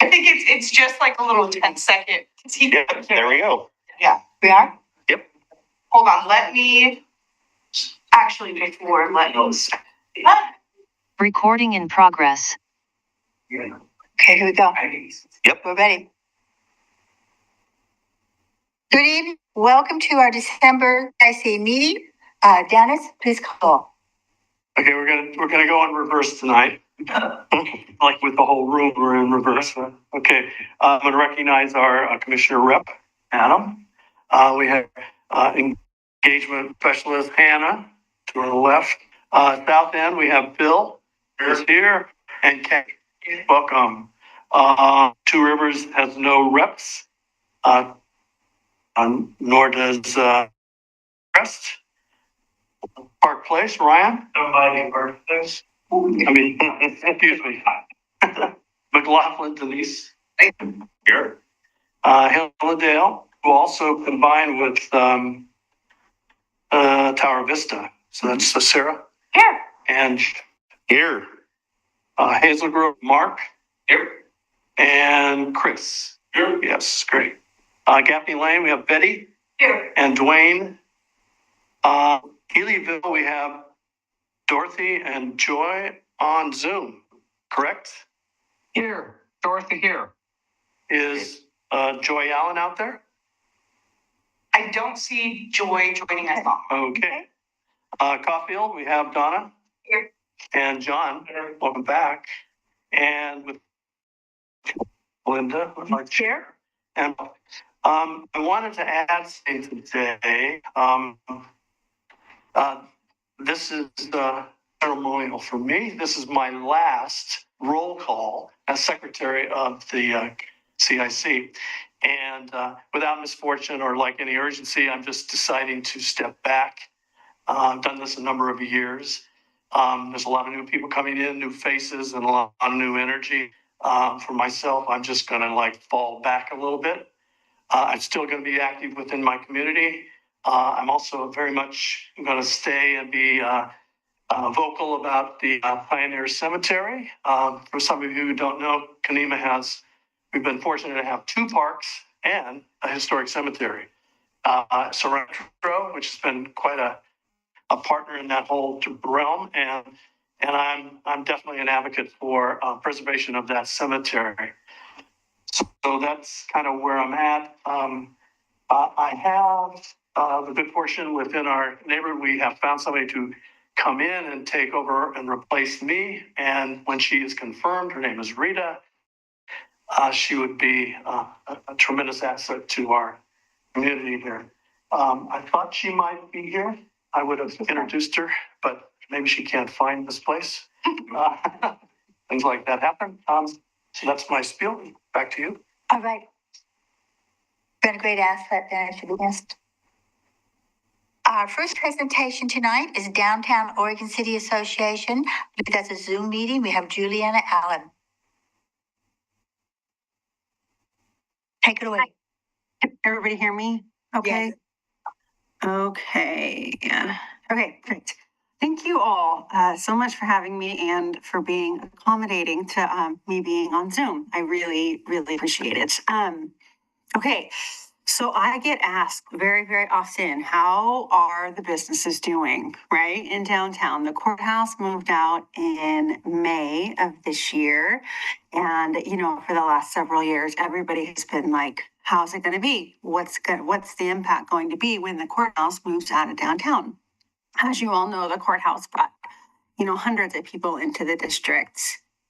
I think it's just like a little 10-second. Yeah, there we go. Yeah, we are? Yep. Hold on, let me, actually before, let me. Recording in progress. Okay, here we go. Yep. We're ready. Good evening. Welcome to our December CIC meeting. Dennis, please call. Okay, we're gonna go in reverse tonight. Like with the whole room, we're in reverse. Okay, I'm gonna recognize our Commissioner Rep, Adam. We have engagement specialist Hannah to our left. South End, we have Bill who's here, and Kay. Welcome. Two Rivers has no reps, nor does Rest. Park Place, Ryan. Nobody Park Place. I mean, excuse me. McLaughlin, Denise. Here. Hillandale, who also combined with Tower Vista. So that's Sarah. Here. And here. Hazel Grove, Mark. Here. And Chris. Here. Yes, great. Gaffney Lane, we have Betty. Here. And Dwayne. Healyville, we have Dorothy and Joy on Zoom, correct? Here, Dorothy here. Is Joy Allen out there? I don't see Joy joining us all. Okay. Caulfield, we have Donna. Here. And John, welcome back. And with Linda, our chair. And I wanted to add something today. This is ceremonial for me. This is my last roll call as secretary of the CIC. And without misfortune or like any urgency, I'm just deciding to step back. I've done this a number of years. There's a lot of new people coming in, new faces, and a lot of new energy. For myself, I'm just going to like fall back a little bit. I'm still going to be active within my community. I'm also very much going to stay and be vocal about the Pioneer Cemetery. For some of you who don't know, we've been fortunate to have two parks and a historic cemetery. Sorrento, which has been quite a partner in that whole realm, and I'm definitely an advocate for preservation of that cemetery. So that's kind of where I'm at. I have the good fortune within our neighborhood, we have found somebody to come in and take over and replace me. And when she is confirmed, her name is Rita, she would be a tremendous asset to our community here. I thought she might be here. I would have introduced her, but maybe she can't find this place. Things like that happen. So that's my spiel. Back to you. All right. Been a great asset, and it should be missed. Our first presentation tonight is Downtown Oregon City Association. That's a Zoom meeting. We have Juliana Allen. Take it away. Can everybody hear me? Okay. Yes. Okay. Yeah. Okay, great. Thank you all so much for having me and for being accommodating to me being on Zoom. I really, really appreciate it. Okay. So I get asked very, very often, how are the businesses doing, right? In downtown, the courthouse moved out in May of this year. And, you know, for the last several years, everybody has been like, how's it going to be? What's the impact going to be when the courthouse moves out of downtown? As you all know, the courthouse brought, you know, hundreds of people into the district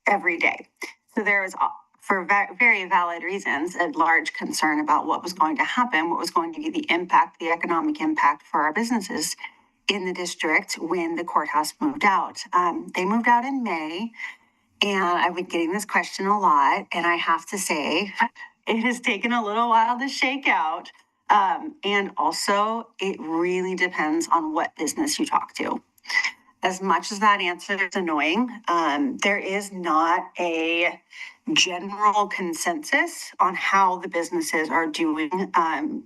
every day. So there was, for very valid reasons, a large concern about what was going to happen, what was going to be the impact, the economic impact for our businesses in the district when the courthouse moved out. They moved out in May, and I've been getting this question a lot, and I have to say, it has taken a little while to shake out. And also, it really depends on what business you talk to. As much as that answer is annoying, there is not a general consensus on how the businesses are doing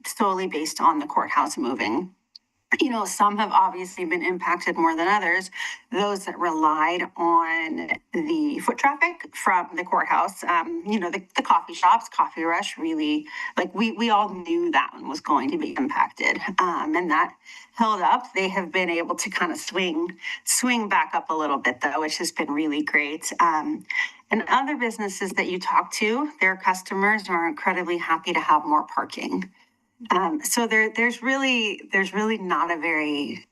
solely based on the courthouse moving. Some have obviously been impacted more than others. Those that relied on the foot traffic from the courthouse, the coffee shops, Coffee Rush, really, like we all knew that one was going to be impacted. And that held up. They have been able to kind of swing back up a little bit though, which has been really great. And other businesses that you talk to, their customers are incredibly happy to have more parking. So there's really not a very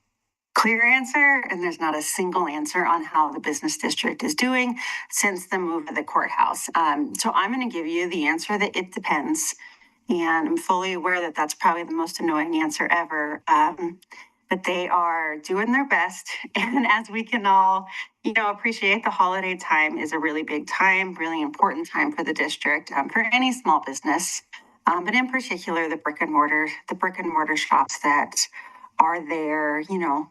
clear answer, and there's not a single answer on how the business district is doing since the move of the courthouse. So I'm going to give you the answer that it depends, and I'm fully aware that that's probably the most annoying answer ever. But they are doing their best, and as we can all, appreciate, the holiday time is a really big time, really important time for the district, for any small business. But in particular, the brick and mortar shops that are there,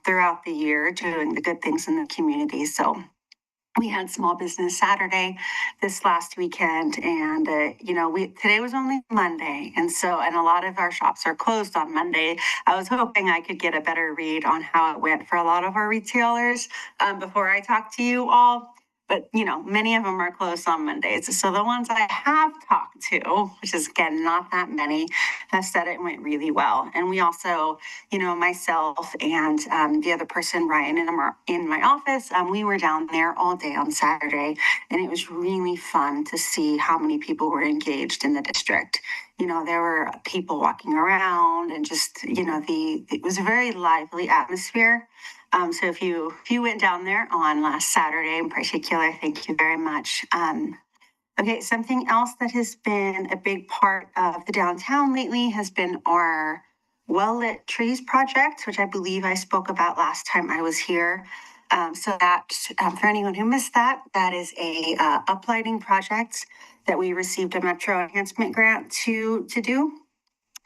throughout the year doing the good things in the community. So we had Small Business Saturday this last weekend, and today was only Monday, and a lot of our shops are closed on Monday. I was hoping I could get a better read on how it went for a lot of our retailers before I talk to you all. But, many of them are closed on Mondays. So the ones I have talked to, which is, again, not that many, have said it went really well. And we also, myself and the other person, Ryan, in my office, we were down there all day on Saturday. And it was really fun to see how many people were engaged in the district. There were people walking around and just, it was a very lively atmosphere. So if you went down there on last Saturday in particular, thank you very much. Okay, something else that has been a big part of the downtown lately has been our well-lit trees project, which I believe I spoke about last time I was here. So that, for anyone who missed that, that is a uplighting project that we received a Metro Enhancement Grant to do.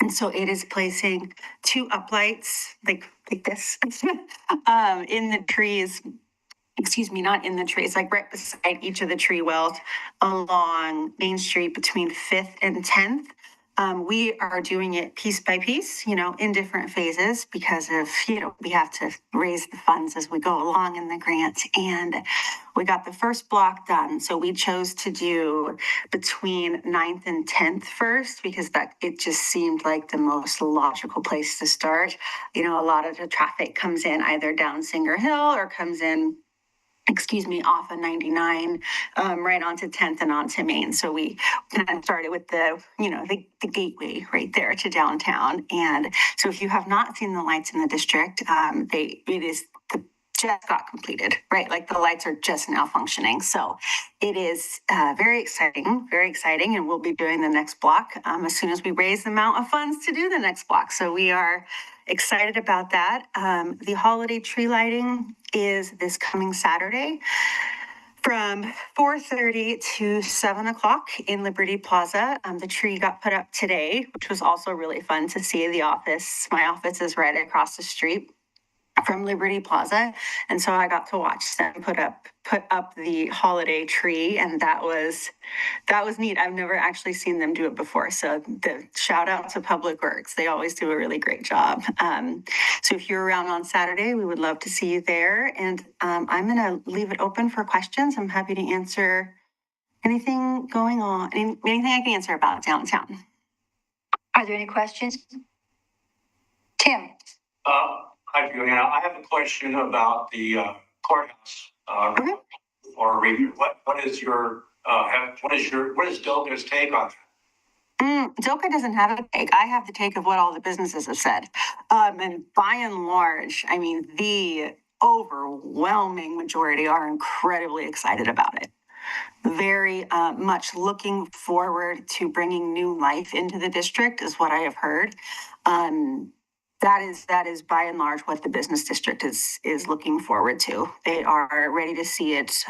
And so it is placing 2 uplights like this in the trees. Not in the trees, like right beside each of the tree wells along Main Street between 5th and 10th. We are doing it piece by piece, in different phases because of, we have to raise the funds as we go along in the grant. And we got the first block done. So we chose to do between 9th and 10th first because it just seemed like the most logical place to start. A lot of the traffic comes in either down Singer Hill or comes in off of 99, right onto 10th and onto Main. So we kind of started with the gateway right there to downtown. And so if you have not seen the lights in the district, just got completed, right? Like the lights are just now functioning. So it is very exciting, and we'll be doing the next block as soon as we raise the amount of funds to do the next block. So we are excited about that. The holiday tree lighting is this coming Saturday from 4:30 to 7 o'clock in Liberty Plaza. The tree got put up today, which was also really fun to see the office. My office is right across the street from Liberty Plaza. And so I got to watch them put up the holiday tree, and that was neat. I've never actually seen them do it before. So the shout out to Public Works. They always do a really great job. So if you're around on Saturday, we would love to see you there. And I'm going to leave it open for questions. I'm happy to answer anything going on, anything I can answer about downtown. Are there any questions? Tim? Hi, Juliana. I have a question about the courthouse. Okay. Or what is Doka's take on that? Doka doesn't have a take. I have the take of what all the businesses have said. And by and large, the overwhelming majority are incredibly excited about it. Very much looking forward to bringing new life into the district is what I have heard. That is by and large what the business district is looking forward to. They are ready to see it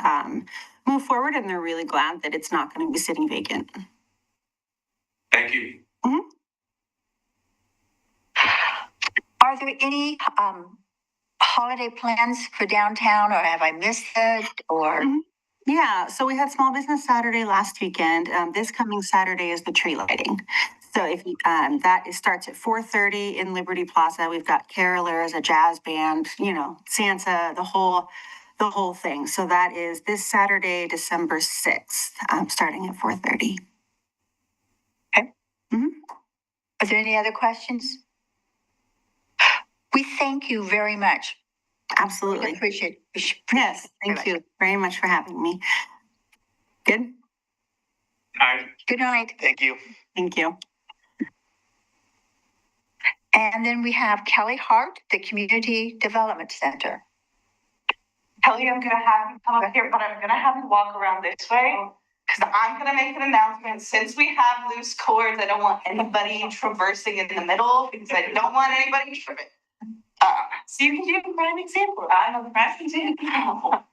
move forward, and they're really glad that it's not going to be sitting vacant. Thank you. Mm-hmm. Are there any holiday plans for downtown, or have I missed it? Or Yeah, so we had Small Business Saturday last weekend. This coming Saturday is the tree lighting. So if you, it starts at 4:30 in Liberty Plaza. We've got carolers, a jazz band, you know, Santa, the whole thing. So that is this Saturday, December 6th, starting at 4:30. Okay. Mm-hmm. Are there any other questions? We thank you very much. Absolutely. Appreciate it. Yes, thank you very much for having me. Good. Good night. Thank you. Thank you. And then we have Kelly Hart, the Community Development Center. Kelly, I'm gonna have you come up here, but I'm gonna have you walk around this way. Because I'm gonna make an announcement. Since we have loose cords, I don't want anybody traversing in the middle because I don't want anybody tripping. So you can do a prime example. I know the prime example.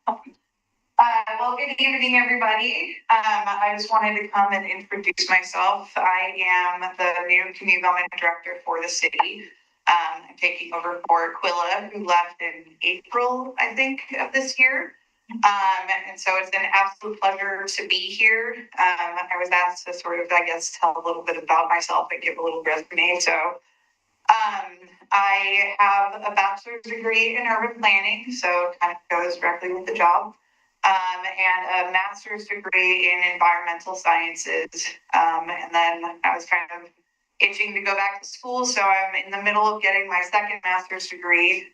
Well, good evening, everybody. I just wanted to come and introduce myself. I am the new Community Development Director for the city. I'm taking over for Aquila, who left in April, I think, of this year. And so it's an absolute pleasure to be here. I was asked to sort of, I guess, tell a little bit about myself and give a little resume. So I have a bachelor's degree in urban planning, so it kind of goes directly with the job. And a master's degree in environmental sciences. And then I was kind of itching to go back to school, so I'm in the middle of getting my second master's degree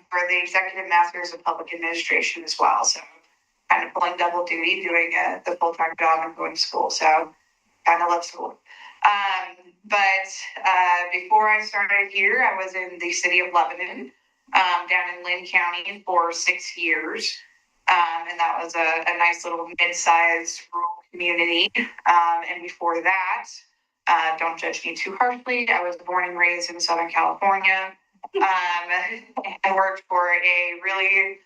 for the Executive Masters of Public Administration as well. So kind of pulling double duty, doing the full-time job and going to school. So kind of love school. But before I started here, I was in the city of Lebanon, down in Lynn County for 6 years. And that was a nice little mid-sized rural community. And before that, don't judge me too harshly, I was born and raised in Southern California. I worked for a really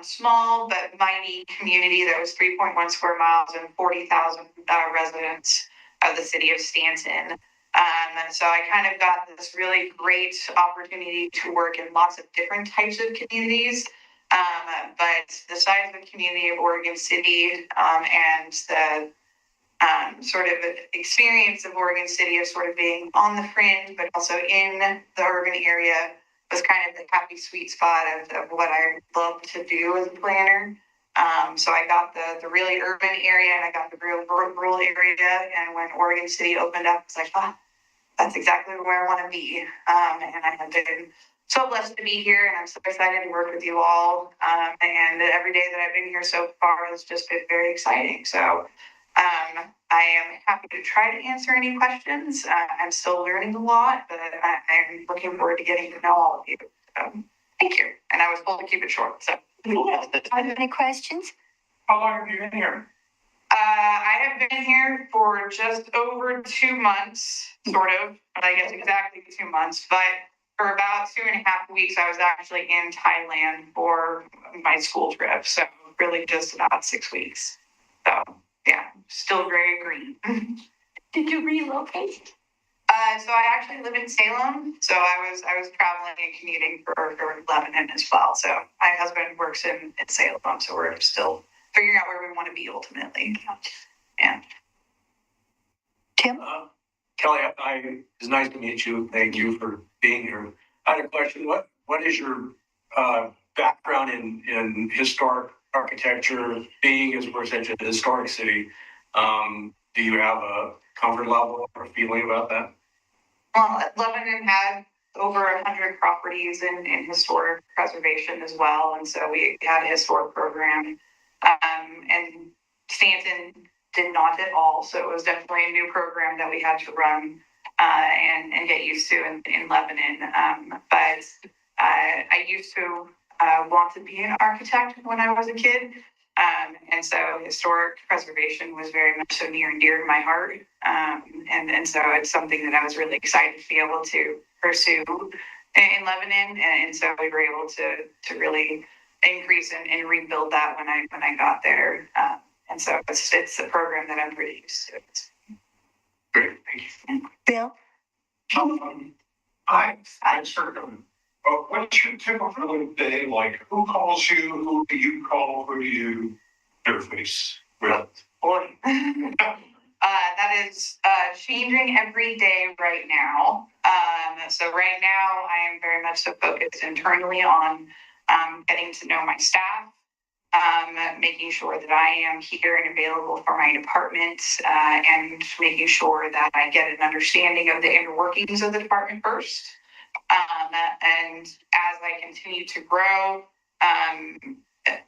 small but mighty community that was 3.1 square miles and 40,000 residents of the city of Stanton. So I kind of got this really great opportunity to work in lots of different types of communities. But the size of the community of Oregon City and the sort of experience of Oregon City of sort of being on the fringe, but also in the urban area was kind of the happy sweet spot of what I love to do as a planner. So I got the really urban area and I got the real rural area. And when Oregon City opened up, it's like, oh, that's exactly where I want to be. And I have been so blessed to be here, and I'm so excited to work with you all. And every day that I've been here so far has just been very exciting. So I am happy to try to answer any questions. I'm still learning a lot, but I'm looking forward to getting to know all of you. Thank you. And I was told to keep it short. So, Are there any questions? How long have you been here? I have been here for just over 2 months, sort of, but I guess exactly 2 months. But for about 2.5 weeks, I was actually in Thailand for my school trip. So really just about 6 weeks. So yeah, still very green. Did you relocate? So I actually live in Salem. So I was traveling and commuting for Lebanon as well. So my husband works in Salem. So we're still figuring out where we want to be ultimately. Yeah. Tim? Kelly, it's nice to meet you. Thank you for being here. I had a question. What is your background in historic architecture, being as we're such a historic city? Do you have a comfort level or feeling about that? Well, Lebanon had over 100 properties in historic preservation as well. And so we had a historic program. And Stanton did not at all. So it was definitely a new program that we had to run and get used to in Lebanon. But I used to want to be an architect when I was a kid. And so historic preservation was very much so near and dear to my heart. And so it's something that I was really excited to be able to pursue in Lebanon. And so we were able to really increase and rebuild that when I got there. And so it's a program that I'm pretty used to. Great, thank you. Bill? I sort of. What's your typical day like? Who calls you? Who do you call? Who do you interface with? Boy. That is changing every day right now. So right now, I am very much so focused internally on getting to know my staff, making sure that I am here and available for my department, and making sure that I get an understanding of the inner workings of the department first. And as I continue to grow,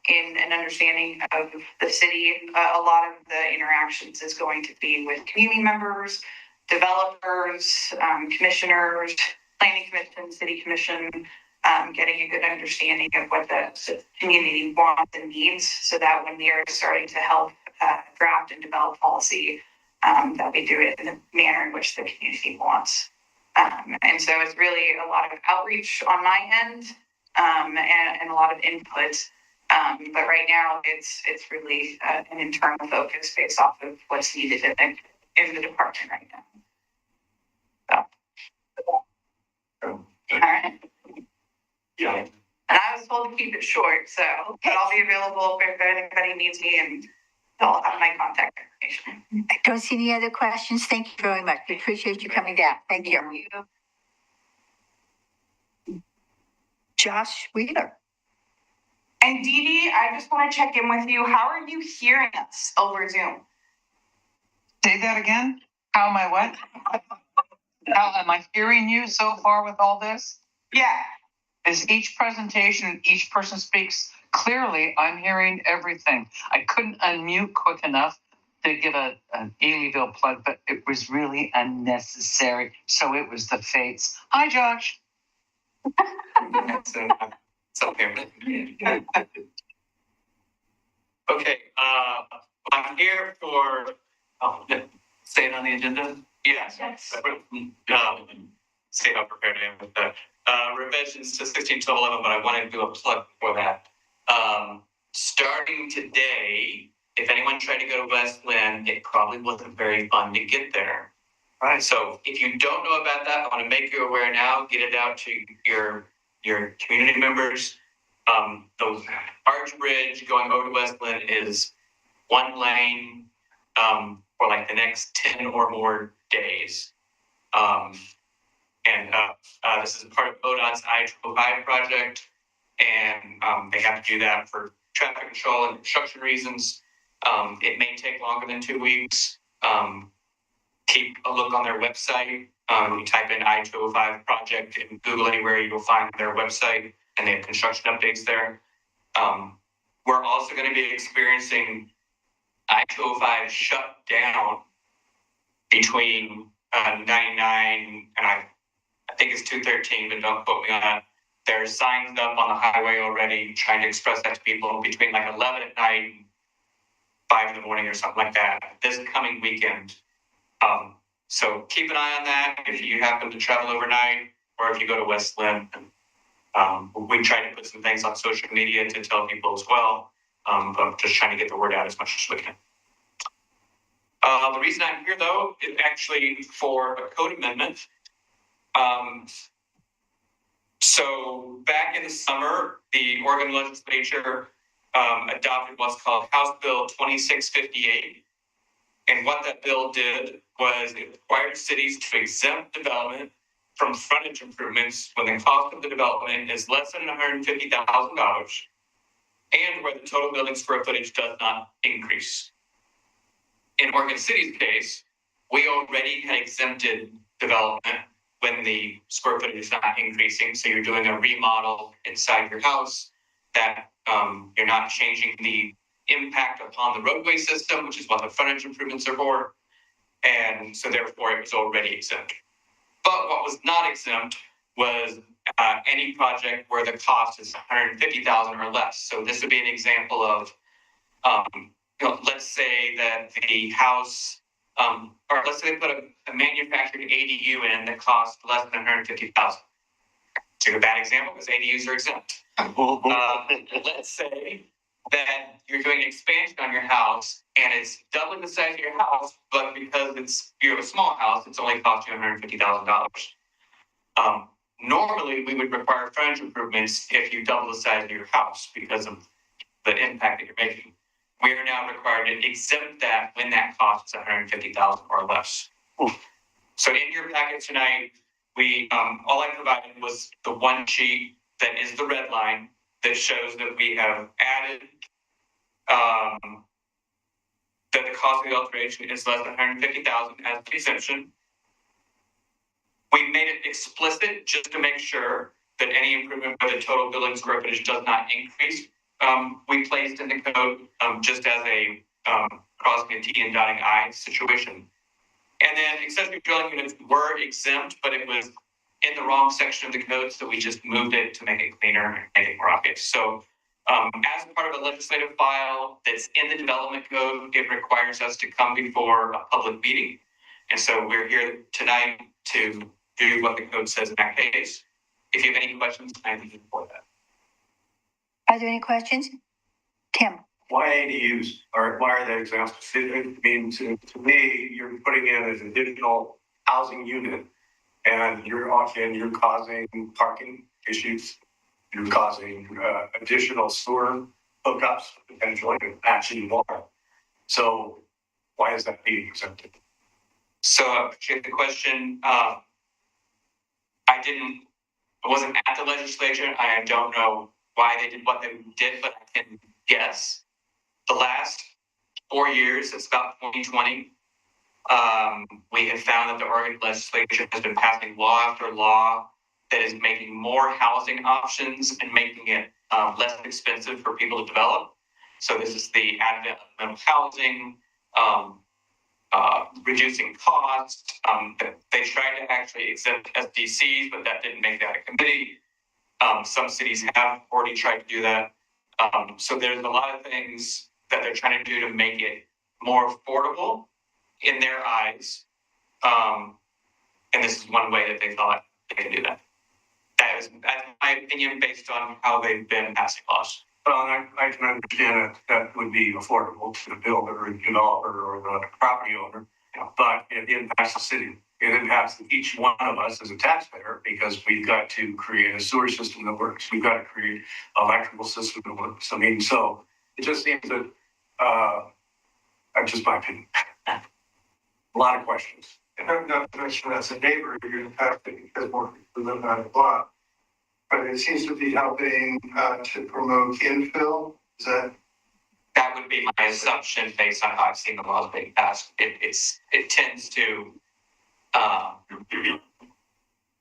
in an understanding of the city, a lot of the interactions is going to be with community members, developers, commissioners, planning commission, city commission, getting a good understanding of what the community wants and needs, so that when we are starting to help draft and develop policy, that we do it in the manner in which the community wants. And so it's really a lot of outreach on my end, and a lot of input. But right now it's really an internal focus based off of what's needed in the department right now. So, all right. Yeah. And I was told to keep it short, so but I'll be available if anybody needs me, and they'll have my contact information. I don't see any other questions. Thank you very much. We appreciate you coming down. Thank you. Josh Wheeler. And Dee Dee, I just want to check in with you. How are you hearing us over Zoom? Say that again? How am I what? How am I hearing you so far with all this? Yeah. As each presentation, each person speaks clearly, I'm hearing everything. I couldn't unmute quick enough to give an Elyville plug, but it was really unnecessary. So it was the fates. Hi, Josh. It's okay. Okay, I'm here for, say it on the agenda? Yes. See how prepared I am with that. Revisions to 16-11, but I wanted to do a plug for that. Starting today, if anyone tried to go to West Lynn, it probably wasn't very fun to get there. Right. So if you don't know about that, I want to make you aware now, get it out to your community members. The Arch Bridge going over to West Lynn is one lane for like the next 10 or more days. This is part of VOAD's I-205 project, and they have to do that for traffic control and construction reasons. It may take longer than 2 weeks. Keep a look on their website. You type in I-205 project in Google anywhere, you'll find their website, and they have construction updates there. We're also going to be experiencing I-205 shut down between 99 and I think it's 213, but don't quote me on that. There's signs up on the highway already trying to express that to people between like 11 at night and 5 in the morning or something like that this coming weekend. So keep an eye on that if you happen to travel overnight or if you go to West Lynn. We try to put some things on social media to tell people as well, but just trying to get the word out as much as we can. The reason I'm here, though, is actually for a code amendment. So back in the summer, the Oregon legislature adopted what's called House Bill 2658. And what that bill did was it required cities to exempt development from frontage improvements when the cost of the development is less than $150,000 and where the total building square footage does not increase. In Oregon City's case, we already had exempted development when the square footage is not increasing. So you're doing a remodel inside your house that you're not changing the impact upon the roadway system, which is what the frontage improvements are for. And so therefore it was already exempt. But what was not exempt was any project where the cost is $150,000 or less. So this would be an example of, let's say that the house, or let's say they put a manufactured ADU in that costs less than $150,000. It's a bad example because ADUs are exempt. Let's say that you're doing an expansion on your house and it's doubling the size of your house, but because you have a small house, it's only cost you $150,000. Normally, we would require frontage improvements if you double the size of your house because of the impact that you're making. we are now required to exempt that when that costs $150,000 or less. So in your packet tonight, we all I provided was the one sheet that is the red line that shows that we have added that the cost of the alteration is less than $150,000 as an exemption. We made it explicit just to make sure that any improvement by the total building square footage does not increase. We placed in the code just as a crossing a T and dotting I situation. And then accessory dwelling units were exempt, but it was in the wrong section of the code, so we just moved it to make it cleaner and make it more obvious. So as part of a legislative file that's in the development code, it requires us to come before a public meeting. And so we're here tonight to do what the code says in that case. If you have any questions, I'm here for that. Are there any questions? Tim? Why ADUs, or why are they exempt? I mean, to me, you're putting in an additional housing unit, and you're causing parking issues. You're causing additional sewer hookups, potentially, actually more. So why is that being exempted? So I appreciate the question. I wasn't at the legislature. I don't know why they did what they did, but I can guess. The last 4 years, it's about 2020, we have found that the Oregon legislature has been passing law after law that is making more housing options and making it less expensive for people to develop. So this is the advent of rental housing, reducing costs. They tried to actually exempt SDCs, but that didn't make that a committee. Some cities have already tried to do that. So there's a lot of things that they're trying to do to make it more affordable in their eyes. And this is one way that they thought they could do that. That's my opinion based on how they've been passing laws. Well, I can understand that would be affordable to the builder and developer or the property owner, but it impacts the city. It impacts each one of us as a taxpayer because we've got to create a sewer system that works. We've got to create an electrical system that works. I mean, so it just seems that, that's just my opinion. A lot of questions. And I'm not to mention as a neighbor, you're impacted because more people live on the block. But it seems to be helping to promote infill. Is that would be my assumption based on how I've seen the laws being passed. It tends to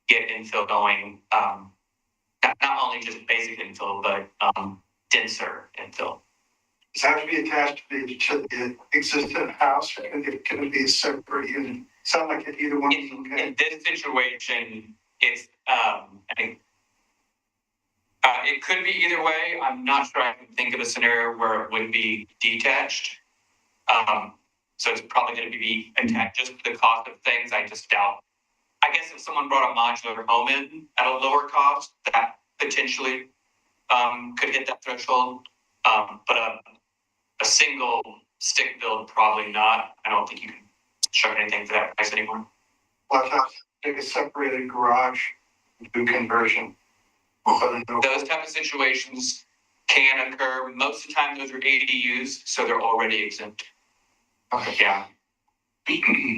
get infill going, not only just basic infill, but denser infill. Does it have to be attached to the existing house, or can it be a separate unit? Sound like either one is okay. In this situation, it's I think it could be either way. I'm not sure I can think of a scenario where it would be detached. So it's probably going to be attached just for the cost of things. I just doubt. I guess if someone brought a modular home in at a lower cost, that potentially could hit that threshold. But a single stick build, probably not. I don't think you can show anything for that price anymore. Well, I'll take a separated garage and do conversion. Those type of situations can occur. Most of the time, those are ADUs, so they're already exempt. Okay. Yeah.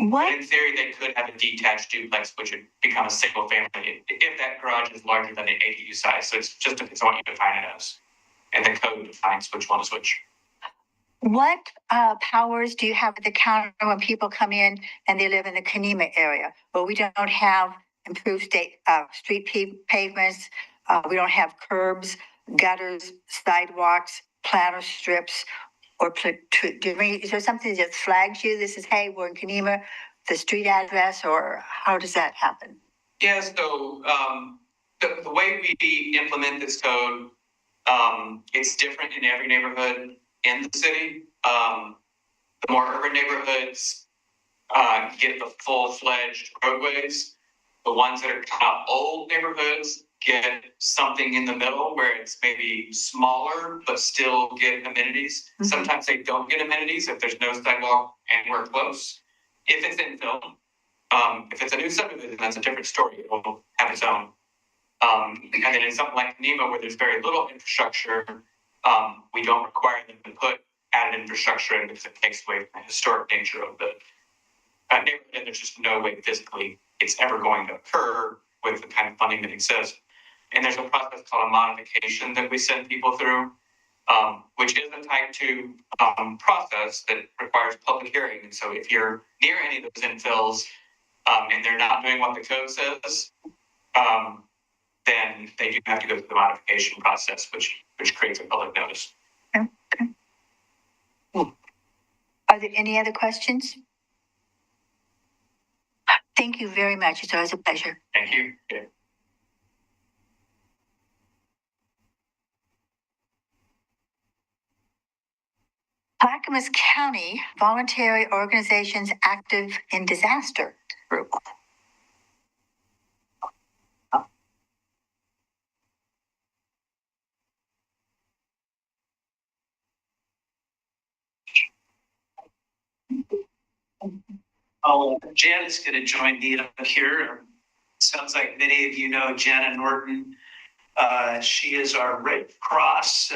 What? In theory, they could have a detached duplex, which would become a single family if that garage is larger than the ADU size. So it's just depends on what you define it as. And the code defines which one is which. What powers do you have at the counter when people come in and they live in the Accomodations area, where we don't have improved street pavements, we don't have curbs, gutters, sidewalks, planter strips, or is there something that flags you? This is, hey, we're in Accomodations, the street address, or how does that happen? Yeah, so the way we implement this code, it's different in every neighborhood in the city. The more urban neighborhoods get the full-fledged roadways. The ones that are kind of old neighborhoods get something in the middle where it's maybe smaller but still get amenities. Mm-hmm. Sometimes they don't get amenities if there's no sidewalk and we're close. If it's infill, if it's a new subdivision, that's a different story. It will have its own. And then in something like Nemo, where there's very little infrastructure, we don't require them to put added infrastructure in because it takes away from the historic nature of the neighborhood, and there's just no way physically it's ever going to occur with the kind of funding that exists. And there's a process called a modification that we send people through, which is a type 2 process that requires public hearing. And so if you're near any of those infills and they're not doing what the code says, then they do have to go through the modification process, which creates a public notice. Okay. Are there any other questions? Thank you very much. It's always a pleasure. Thank you. Yeah. Clackamas County Voluntary Organizations Active in Disaster Group. Janet's going to join me up here. Sounds like many of you know Jana Norton. She is our Red Cross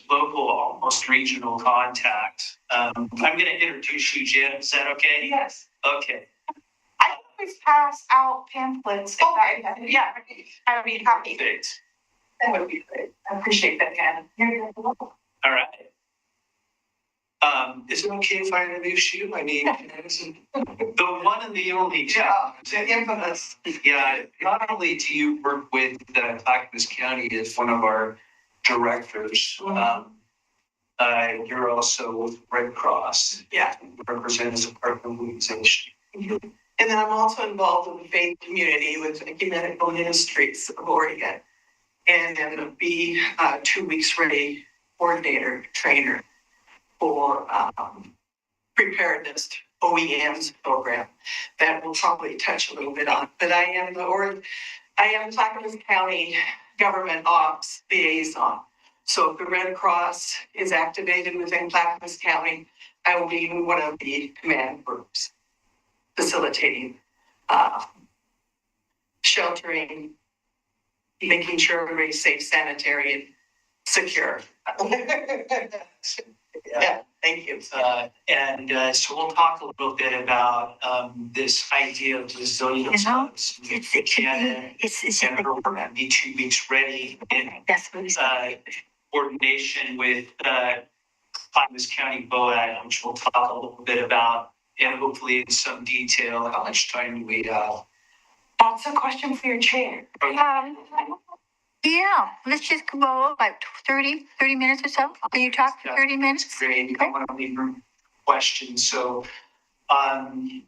local, almost regional contact. I'm going to introduce you, Janet. Is that okay? Yes. Okay. I always pass out pamphlets. Okay. Yeah, I would be happy. Thanks. That would be great. I appreciate that, Hannah. All right. Is it okay if I introduce you? I mean, the one and the only. Yeah, the infamous. Yeah, not only do you work with Clackamas County as one of our directors, you're also with Red Cross. Yeah. Represent as a partner organization. And then I'm also involved in the faith community with Ecumenical Ministries of Oregon. And I'm going to be 2 weeks ready coordinator, trainer for preparedness OEMs program that we'll probably touch a little bit on. But I am Clackamas County Government Ops Liaison. So if the Red Cross is activated within Clackamas County, I will be one of the command groups facilitating sheltering, making sure everybody's safe, sanitary, and secure. Yeah, thank you. So we'll talk a little bit about this idea of resilience hubs. It's and we're going to be 2 weeks ready in that's really coordination with Clackamas County VOAD, which we'll talk a little bit about, and hopefully in some detail. How much time do we have? That's a question for your chair. Yeah, let's just go like 30 minutes or so. Can you talk for 30 minutes? That's great. Okay. I want to leave room for questions. So I'd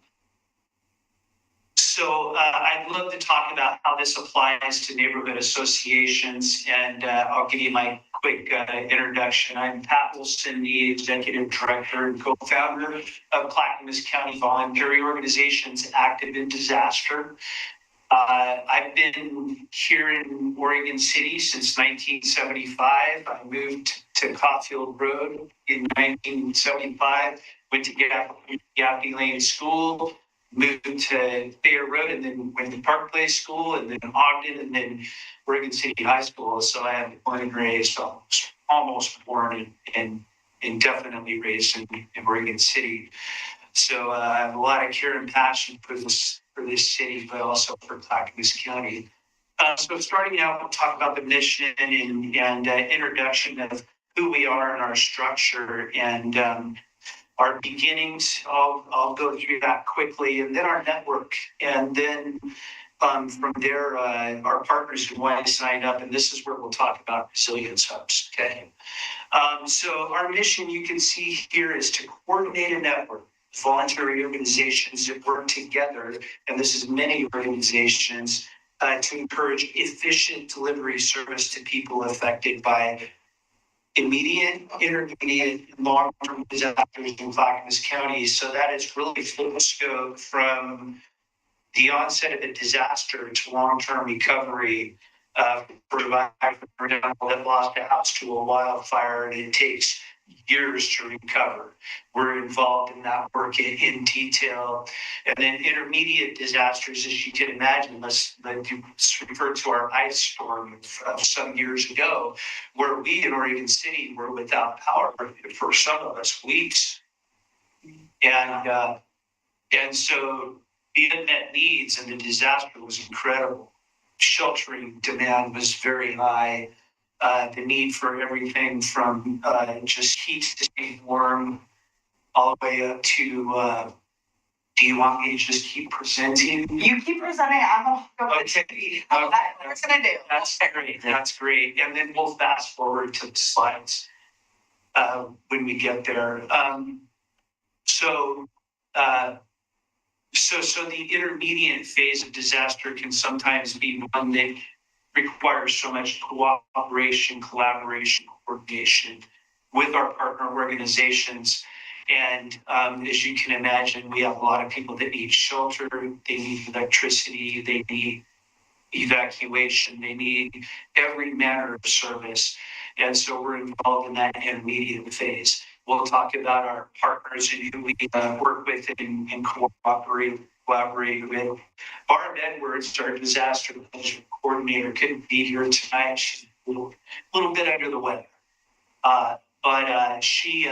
love to talk about how this applies to neighborhood associations, and I'll give you my quick introduction. I'm Pat Wilson, the Executive Director and Co-founder of Clackamas County Voluntary Organizations Active in Disaster. I've been here in Oregon City since 1975. I moved to Caulfield Road in 1975, went to Gaffney Lane School, moved to Thayer Road, and then went to Park Place School, and then Ogden, and then Oregon City High School. So I have born and raised, almost born and definitely raised in Oregon City. So I have a lot of care and passion for this city, but also for Clackamas County. So starting out, we'll talk about the mission and introduction of who we are and our structure and our beginnings. I'll go through that quickly, and then our network, and then from there, our partners who want to sign up, and this is where we'll talk about resilience hubs. Okay. So our mission, you can see here, is to coordinate a network of voluntary organizations that work together, and this is many organizations, to encourage efficient delivery service to people affected by immediate, intermediate, and long-term disasters in Clackamas County. So that is really full scope from the onset of a disaster to long-term recovery for a survivor that lost a house to a wildfire, and it takes years to recover. We're involved in that work in detail. And then intermediate disasters, as you can imagine, let's refer to our ice storm of some years ago, where we in Oregon City were without power for some of us weeks. And so the unmet needs and the disaster was incredible. Sheltering demand was very high. The need for everything from just heat to stay warm all the way up to, do you want me to just keep presenting? You keep presenting, I'm going to Okay. what we're gonna do. That's great. That's great. And then we'll fast forward to the slides when we get there. So the intermediate phase of disaster can sometimes be one that requires so much cooperation, collaboration, coordination with our partner organizations. And as you can imagine, we have a lot of people that need shelter, they need electricity, they need evacuation, they need every manner of service. And so we're involved in that intermediate phase. We'll talk about our partners and who we work with and collaborate with. Barb Edwards, our disaster management coordinator, couldn't be here tonight. She's a little bit under the weather. But she,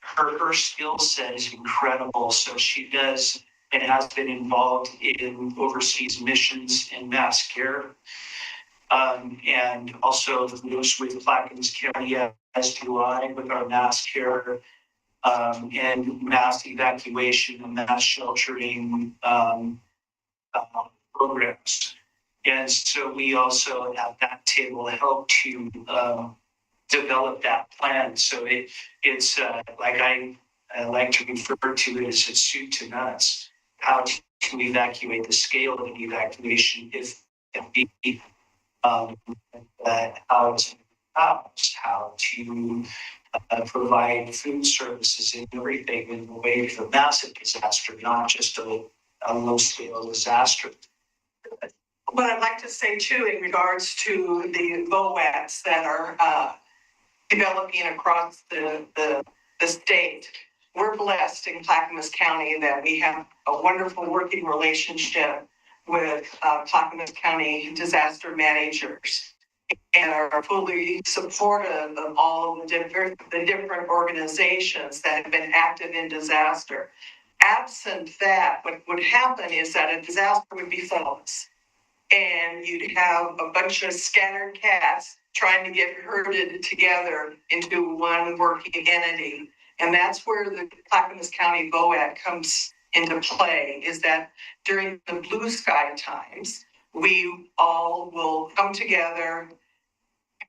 her skill set is incredible. So she does and has been involved in overseas missions and mass care. And also those with Clackamas County, as do I, with our mass care and mass evacuation and mass sheltering programs. And so we also at that table help to develop that plan. So it's like I like to refer to it as a soup to nuts, how to evacuate, the scale of an evacuation if need, how to house, how to provide food services and everything in the way of a massive disaster, not just a low-scale disaster. What I'd like to say too, in regards to the VOADs that are developing across the state, we're blessed in Clackamas County that we have a wonderful working relationship with Clackamas County disaster managers, and are fully supportive of all of the different organizations that have been active in disaster. Absent that, what would happen is that a disaster would be flawless, and you'd have a bunch of scattered cats trying to get herded together into one working entity. And that's where the Clackamas County VOAD comes into play, is that during the blue sky times, we all will come together,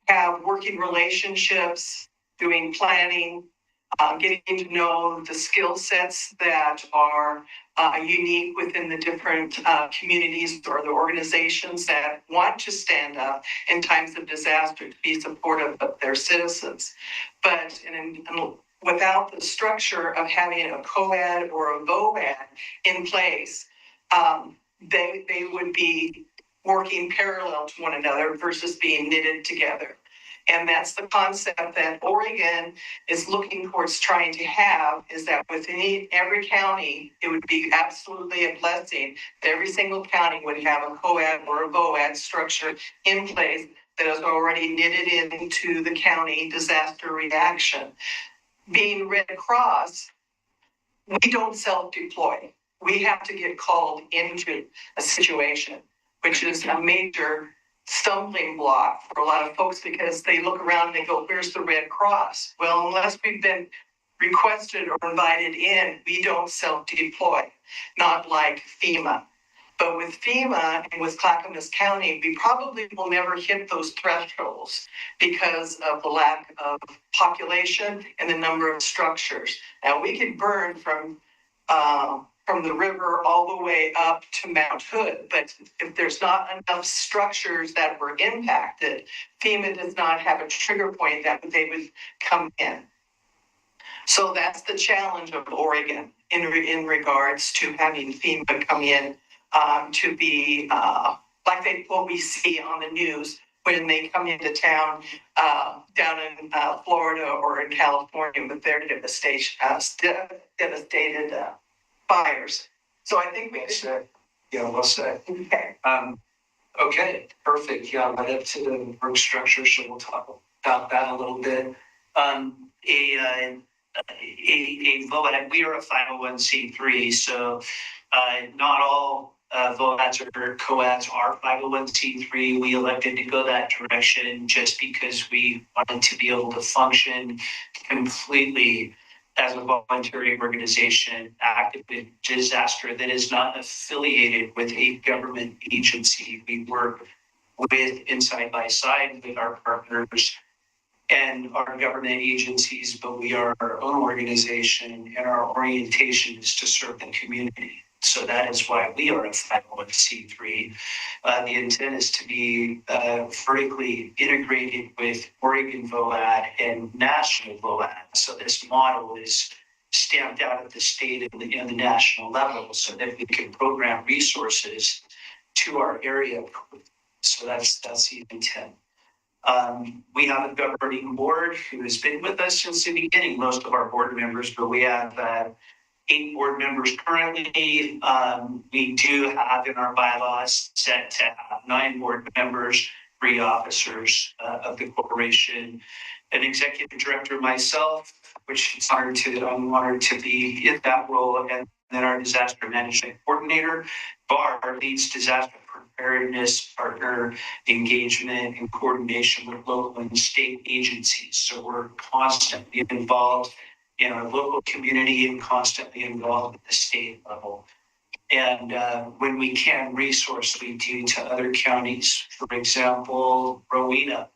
have working relationships, doing planning, getting to know the skill sets that are unique within the different communities or the organizations that want to stand up in times of disaster to be supportive of their citizens. But without the structure of having a COAD or a VOAD in place, they would be working parallel to one another versus being knitted together. And that's the concept that Oregon is looking towards trying to have, is that within every county, it would be absolutely a blessing that every single county would have a COAD or a VOAD structure in place that is already knitted into the county disaster reaction. Being Red Cross, we don't self-deploy. We have to get called into a situation, which is a major stumbling block for a lot of folks, because they look around and they go, where's the Red Cross? Well, unless we've been requested or invited in, we don't self-deploy, not like FEMA. But with FEMA and with Clackamas County, we probably will never hit those thresholds because of the lack of population and the number of structures. Now, we could burn from the river all the way up to Mount Hood, but if there's not enough structures that were impacted, FEMA does not have a trigger point that they would come in. So that's the challenge of Oregon in regards to having FEMA come in to be like what we see on the news, when they come into town, down in, Florida or in California with their devastated, fires. So I think we should. Yeah, well said. Okay. Okay, perfect. Yeah, right up to the work structure, so we'll talk about that a little bit. A VOAD, we are a 501c3, so not all VOADs or COADs are 501c3. We elected to go that direction just because we wanted to be able to function completely as a voluntary organization active in disaster that is not affiliated with a government agency. We work with and side by side with our partners and our government agencies, but we are our own organization and our orientation is to serve the community. So that is why we are a 501c3. The intent is to be vertically integrated with Oregon VOAD and national VOAD. So this model is stamped out at the state and the national level so that we can program resources to our area. So that's the intent. We have a governing board who has been with us since the beginning, most of our board members, but we have 8 board members currently. We do have in our bylaws set to have 9 board members, 3 officers of the corporation, an executive director, myself, which I'm honored to be in that role, and then our disaster management coordinator, Barr, leads disaster preparedness, partner engagement, and coordination with local and state agencies. So we're constantly involved in our local community and constantly involved at the state level. And when we can resource, we do to other counties. For example, Rowena,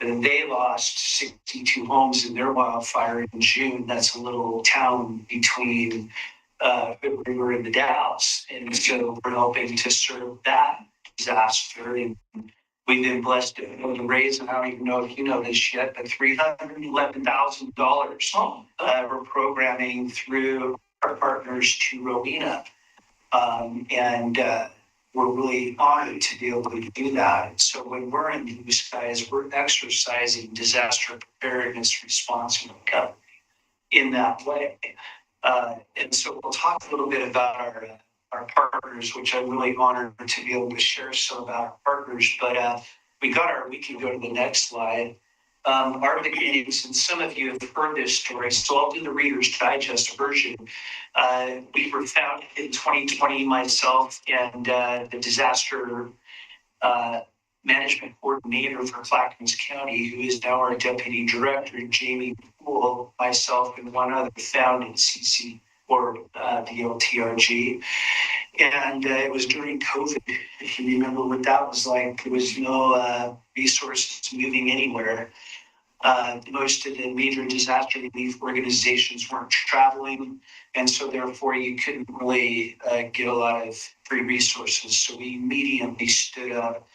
they lost 62 homes in their wildfire in June. That's a little town between Hood River and the Dalles. And so we're helping to serve that disaster. And we've been blessed to raise, and I don't even know if you know this yet, but $311,000 we're programming through our partners to Rowena. And we're really honored to be able to do that. And so when we're in blue skies, we're exercising disaster preparedness, response, and recovery in that way. And so we'll talk a little bit about our partners, which I'm really honored to be able to share some about our partners. But we can go to the next slide. Our beginnings, and some of you have heard this story, so I'll do the Reader's Digest version. We were founded in 2020, myself and the disaster management coordinator for Clackamas County, who is now our deputy director, Jamie Poole, myself, and one other founded CIC or VOTRG. And it was during COVID. If you remember what that was like, there was no resources moving anywhere. Most of the major disaster relief organizations weren't traveling, and so therefore you couldn't really get a lot of free resources. So we immediately stood up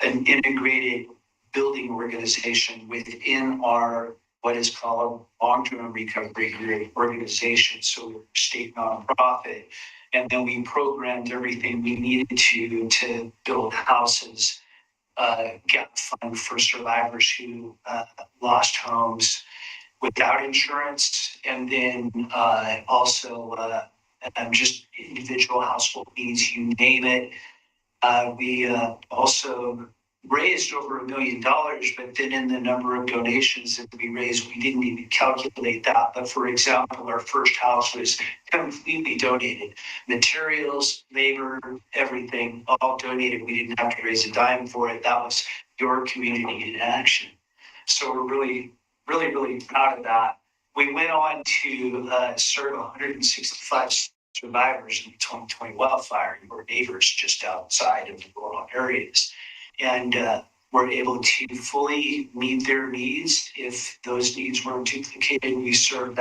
an integrated building organization within our what is called long-term recovery organization. So we're a state nonprofit, and then we programmed everything we needed to build houses, get fund for survivors who lost homes without insurance, and then also just individual household needs, you name it. We also raised over $1 million, but then in the number of donations that we raised, we didn't even calculate that. But for example, our first house was completely donated. Materials, labor, everything, all donated. We didn't have to raise a dime for it. That was your community in action. So we're really, really, really proud of that. We went on to serve 165 survivors in the 2020 wildfire, who were neighbors just outside of the rural areas. And we're able to fully meet their needs. If those needs weren't duplicated, we served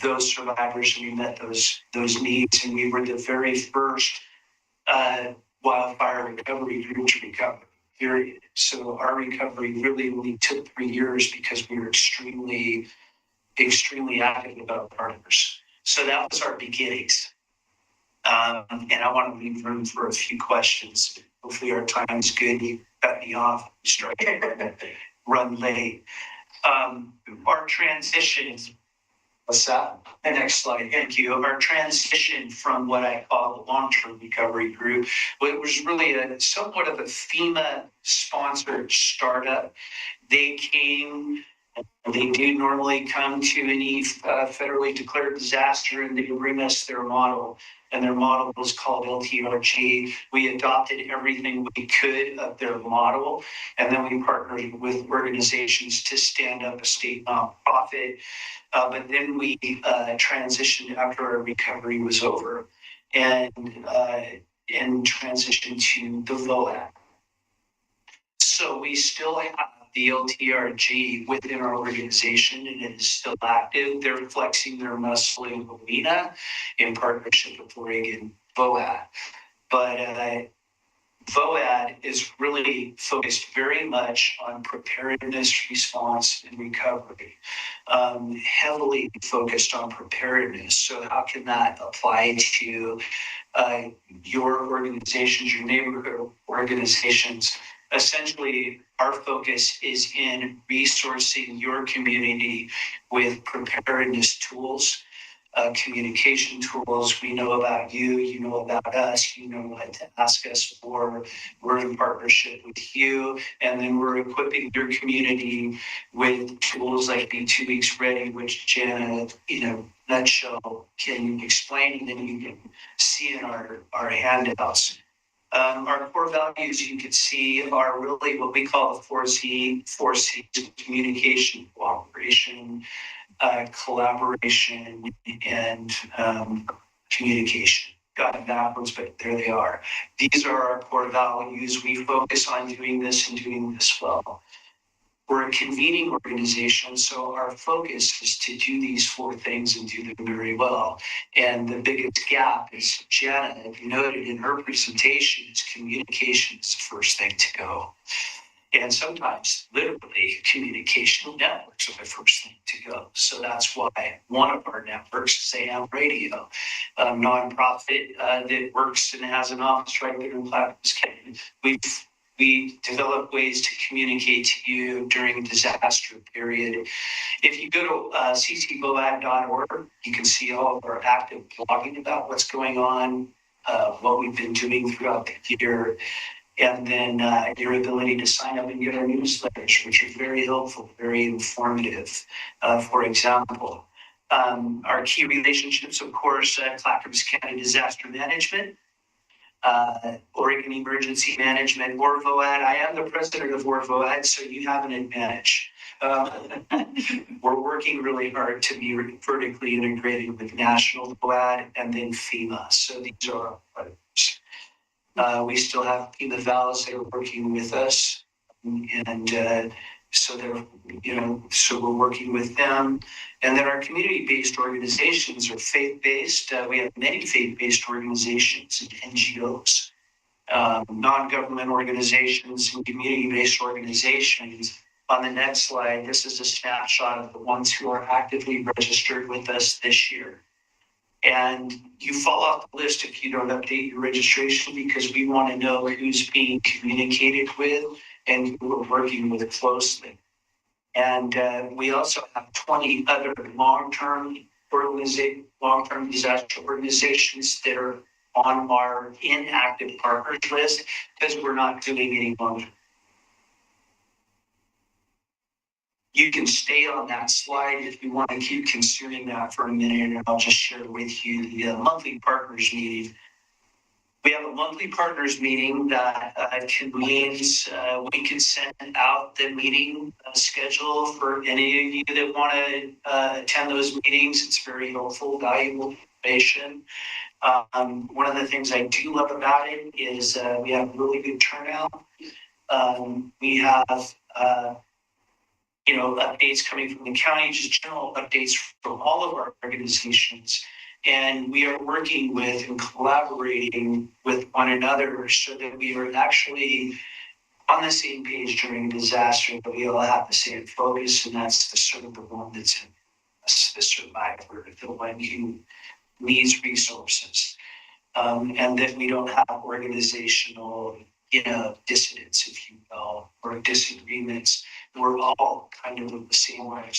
those survivors, and we met those needs. And we were the very first wildfire recovery group to recover, period. So our recovery really only took 3 years because we were extremely, extremely active with our partners. So that was our beginnings. And I want to leave room for a few questions. Hopefully our time is good. cut me off, started run late. Our transition, what's that? The next slide, thank you. Our transition from what I call the long-term recovery group, it was really a somewhat of a FEMA-sponsored startup. They came, they do normally come to any federally declared disaster, and they bring us their model. And their model was called LTRG. We adopted everything we could of their model, and then we partnered with organizations to stand up a state nonprofit. But then we transitioned after our recovery was over, and transitioned to the VOAD. So we still have the LTRG within our organization, and it is still active. They're flexing their muscle in Galena in partnership with Oregon VOAD. But VOAD is really focused very much on preparedness, response, and recovery. Heavily focused on preparedness. So how can that apply to your organizations, your neighborhood organizations? Essentially, our focus is in resourcing your community with preparedness tools, communication tools. We know about you, you know about us, you know what to ask us for. We're in partnership with you, and then we're equipping your community with tools like Be 2 Weeks Ready, which Jana, nutshell can explain, and then you can see in our handouts. Our core values, you can see, are really what we call the 4C's: communication, cooperation, collaboration, and communication. Got it backwards, but there they are. These are our core values. We focus on doing this and doing this well. We're a convening organization, so our focus is to do these 4 things and do them very well. And the biggest gap, as Jana noted in her presentation, is communication is the first thing to go. And sometimes, literally, communication networks are the first thing to go. So that's why one of our networks is AM Radio, a nonprofit that works and has an office right there in Clackamas County. We develop ways to communicate to you during a disaster period. If you go to ccvoad.org, you can see all of our active blogging about what's going on, what we've been doing throughout the year, and then your ability to sign up and get our newsletters, which are very helpful, very informative. For example, our key relationships, of course, Clackamas County Disaster Management, Oregon Emergency Management, or VOAD. I am the president of VOAD, so you have an advantage. We're working really hard to be vertically integrated with National VOAD and then FEMA. So these are our partners. We still have FEMA Valves that are working with us, and so they're, so we're working with them. And then our community-based organizations are faith-based. We have many faith-based organizations and NGOs, non-government organizations and community-based organizations. On the next slide, this is a snapshot of the ones who are actively registered with us this year. And you fall off the list if you don't update your registration, because we want to know who's being communicated with and who we're working with closely. And we also have 20 other long-term disaster organizations that are on our inactive partners list because we're not doing any longer. You can stay on that slide if you want to keep consuming that for a minute, and I'll just share with you the monthly partners meeting. We have a monthly partners meeting that convenes. We can send out the meeting schedule for any of you that want to attend those meetings. It's very helpful, valuable information. One of the things I do love about it is we have really good turnout. We have updates coming from the county, just general updates from all of our organizations. And we are working with and collaborating with one another so that we are actually on the same page during disaster, but we all have the same focus, and that's the sort of the one that's in us, the survivor, the one who needs resources. And that we don't have organizational dissidents, if you will, or disagreements. We're all kind of the same way.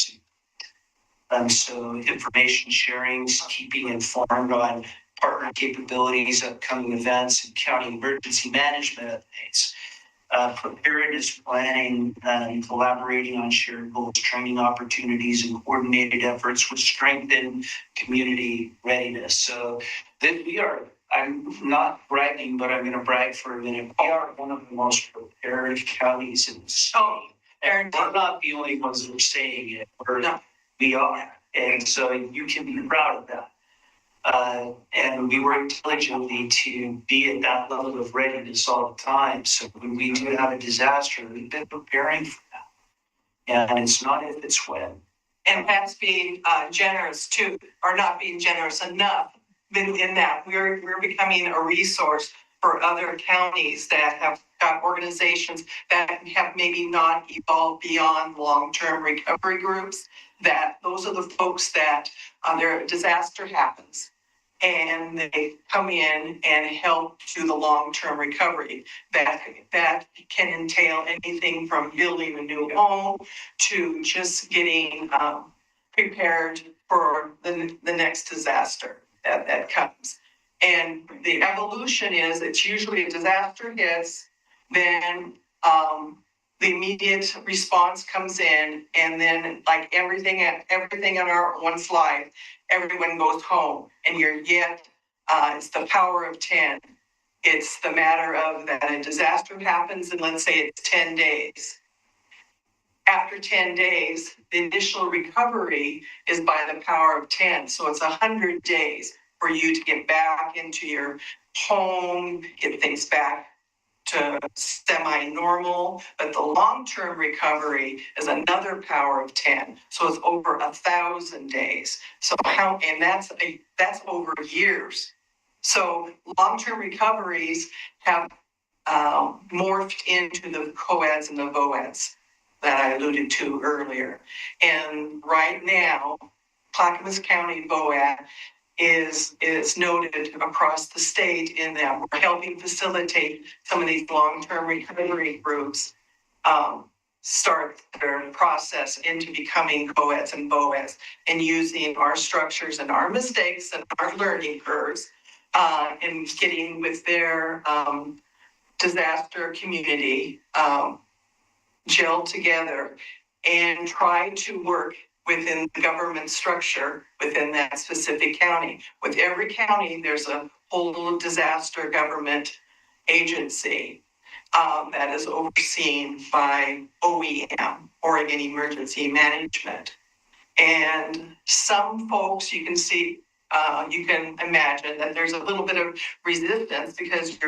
So information sharing, keeping informed on partner capabilities, upcoming events, and county emergency management updates. Preparedness planning, collaborating on shared goals, training opportunities, and coordinated efforts which strengthen community readiness. So that I'm not bragging, but I'm going to brag for a minute. We are one of the most prepared counties in the state. And we're not the only ones that are saying it. We are. And so you can be proud of that. And we work diligently to be at that level of readiness all the time. So when we do have a disaster, we've been preparing for that. And it's not if, it's when. And perhaps being generous too, or not being generous enough in that we're becoming a resource for other counties that have got organizations that have maybe not evolved beyond long-term recovery groups, that those are the folks that their disaster happens and they come in and help to the long-term recovery. That can entail anything from building a new home to just getting prepared for the next disaster that comes. And the evolution is it's usually a disaster hits, then the immediate response comes in, and then like everything in our one's life, everyone goes home, and it's the power of 10. It's the matter of that a disaster happens, and let's say it's 10 days. After 10 days, the initial recovery is by the power of 10. So it's 100 days for you to get back into your home, get things back to semi-normal. But the long-term recovery is another power of 10. So it's over 1,000 days. So that's over years. So long-term recoveries have morphed into the COADs and the VOADs that I alluded to earlier. And right now, Clackamas County VOAD is noted across the state in that we're helping facilitate some of these long-term recovery groups start their process into becoming COADs and VOADs and using our structures and our mistakes and our learning curves and getting with their disaster community gelled together and try to work within the government structure within that specific county. With every county, there's a whole disaster government agency that is overseen by OEM, Oregon Emergency Management. And some folks you can see, you can imagine that there's a little bit of resistance because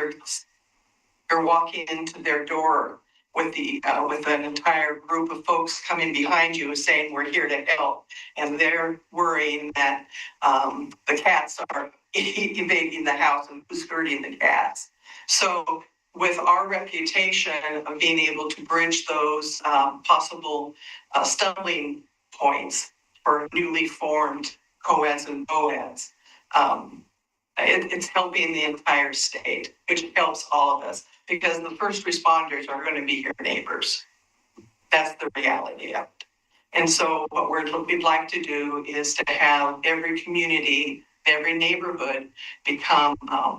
you're walking into their door with an entire group of folks coming behind you saying we're here to help, and they're worrying that the cats are invading the house and who's hurting the cats. So with our reputation of being able to bridge those possible stumbling points for newly formed COADs and VOADs, it's helping the entire state, which helps all of us, because the first responders are going to be your neighbors. That's the reality of it. And so what we'd like to do is to have every community, every neighborhood become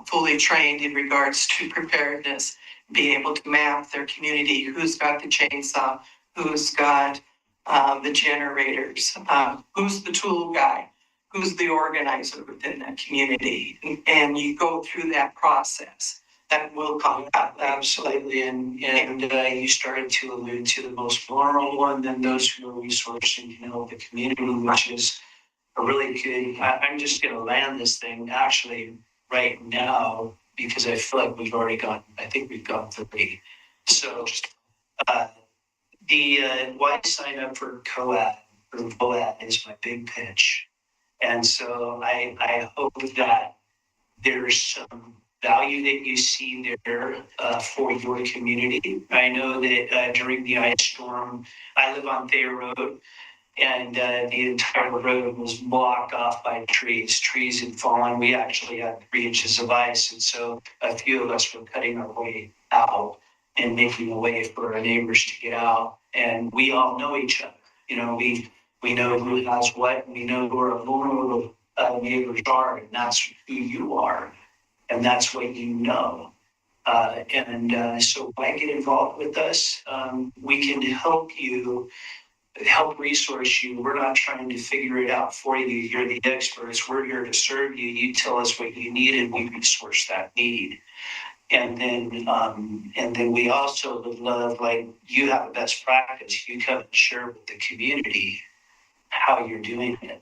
fully trained in regards to preparedness, being able to map their community, who's got the chainsaw, who's got the generators, who's the tool guy, who's the organizer within that community. And you go through that process. That will come out. Absolutely. And you started to allude to the most vulnerable and then those who are resourcing, the community, which is a really good, I'm just going to land this thing actually right now because I feel like I think we've gone 30. So why sign up for COAD or VOAD is my big pitch. And so I hope that there's some value that you see there for your community. I know that during the ice storm, I live on Thayer Road, And the entire road was blocked off by trees. Trees had fallen. We actually had 3 inches of ice. And so a few of us were cutting our way out and making a way for our neighbors to get out. And we all know each other. You know, we know who has what, and we know who our vulnerable neighbors are, and that's who you are. And that's what you know. So why get involved with us? We can help you, help resource you. We're not trying to figure it out for you. You're the experts. We're here to serve you. You tell us what you need and we resource that need. And then we also would love, like, you have a best practice. You come and share with the community how you're doing it.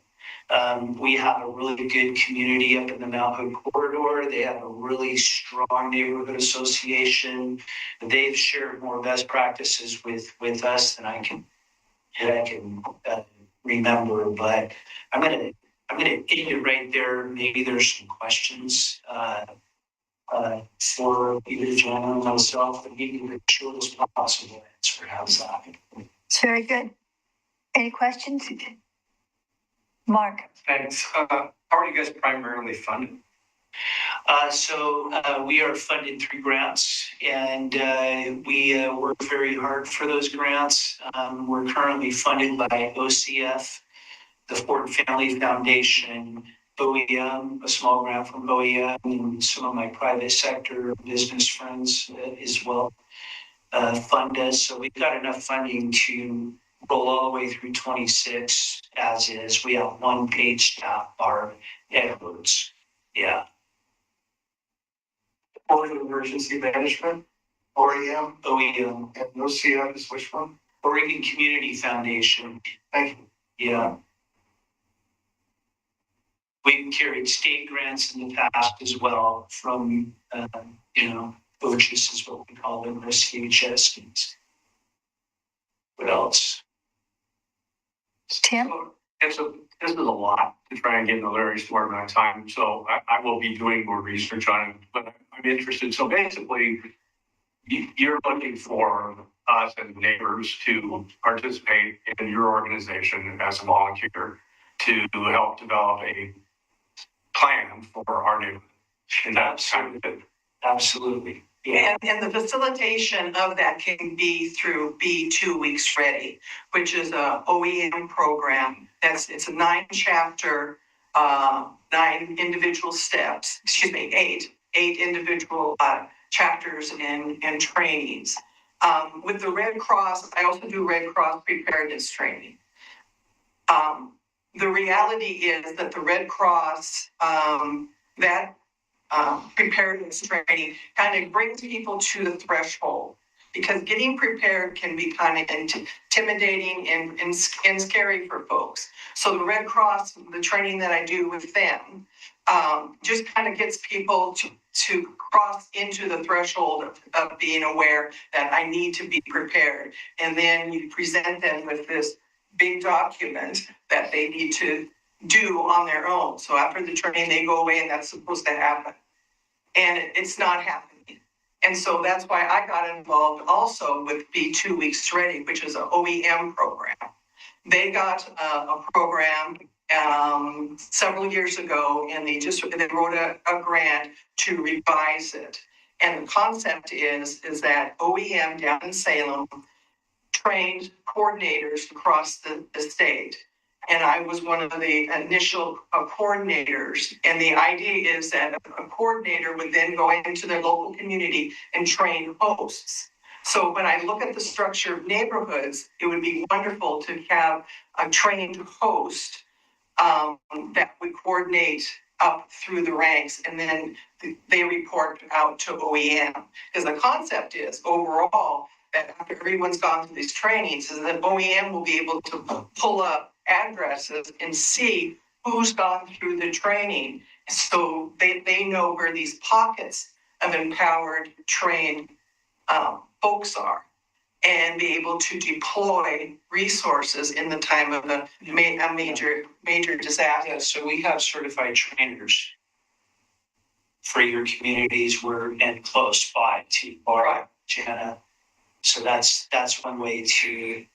We have a really good community up in the Mount Hood corridor. They have a really strong neighborhood association. They've shared more best practices with us than I can remember. But I'm gonna end it right there. Maybe there's some questions for either Juliana or myself, and give you the shortest possible answer. How's that? It's very good. Any questions? Mark. Thanks. How are you guys primarily funded? So we are funded through grants, and we work very hard for those grants. We're currently funded by OCF, the Ford Family Foundation, OEM, a small grant from OEM, and some of my private sector business friends as well fund us. So we've got enough funding to roll all the way through 26 as is. We have one paid staff, our Edwards. Yeah. Oregon Emergency Management, OEM, OEM. and OCF is which one? Oregon Community Foundation. Thank you. Yeah. We've carried state grants in the past as well from, OCHS is what we call them, or CHS. What else? Tim? This is a lot to try and get into Larry's short amount of time, so I will be doing more research on it, but I'm interested. So basically, you're looking for us and neighbors to participate in your organization as a volunteer to help develop a plan for our neighborhood. And that's kind of it. Absolutely. Yeah. And the facilitation of that can be through Be 2 Weeks Ready, which is a OEM program. It's a 9-chapter, 9 individual steps, 8 individual chapters and trainings. With the Red Cross, I also do Red Cross preparedness training. The reality is that the Red Cross, preparedness training kind of brings people to the threshold, because getting prepared can be kind of intimidating and scary for folks. So the Red Cross, the training that I do with them, just kind of gets people to cross into the threshold of being aware that I need to be prepared. And then you present them with this big document that they need to do on their own. So after the training, they go away, and that's supposed to happen. And it's not happening. And so that's why I got involved also with Be 2 Weeks Ready, which is an OEM program. They got a program several years ago, and they wrote a grant to revise it. And the concept is that OEM down in Salem trained coordinators across the state. And I was one of the initial coordinators. And the idea is that a coordinator would then go into their local community and train hosts. So when I look at the structure of neighborhoods, it would be wonderful to have a trained host that would coordinate up through the ranks, and then they report out to OEM. Because the concept is overall that after everyone's gone through these trainings, is that OEM will be able to pull up addresses and see who's gone through the training. So they know where these pockets of empowered, trained folks are, and be able to deploy resources in the time of a major disaster. Yeah, so we have certified trainers for your communities. We're in close by to Jana. So that's one way to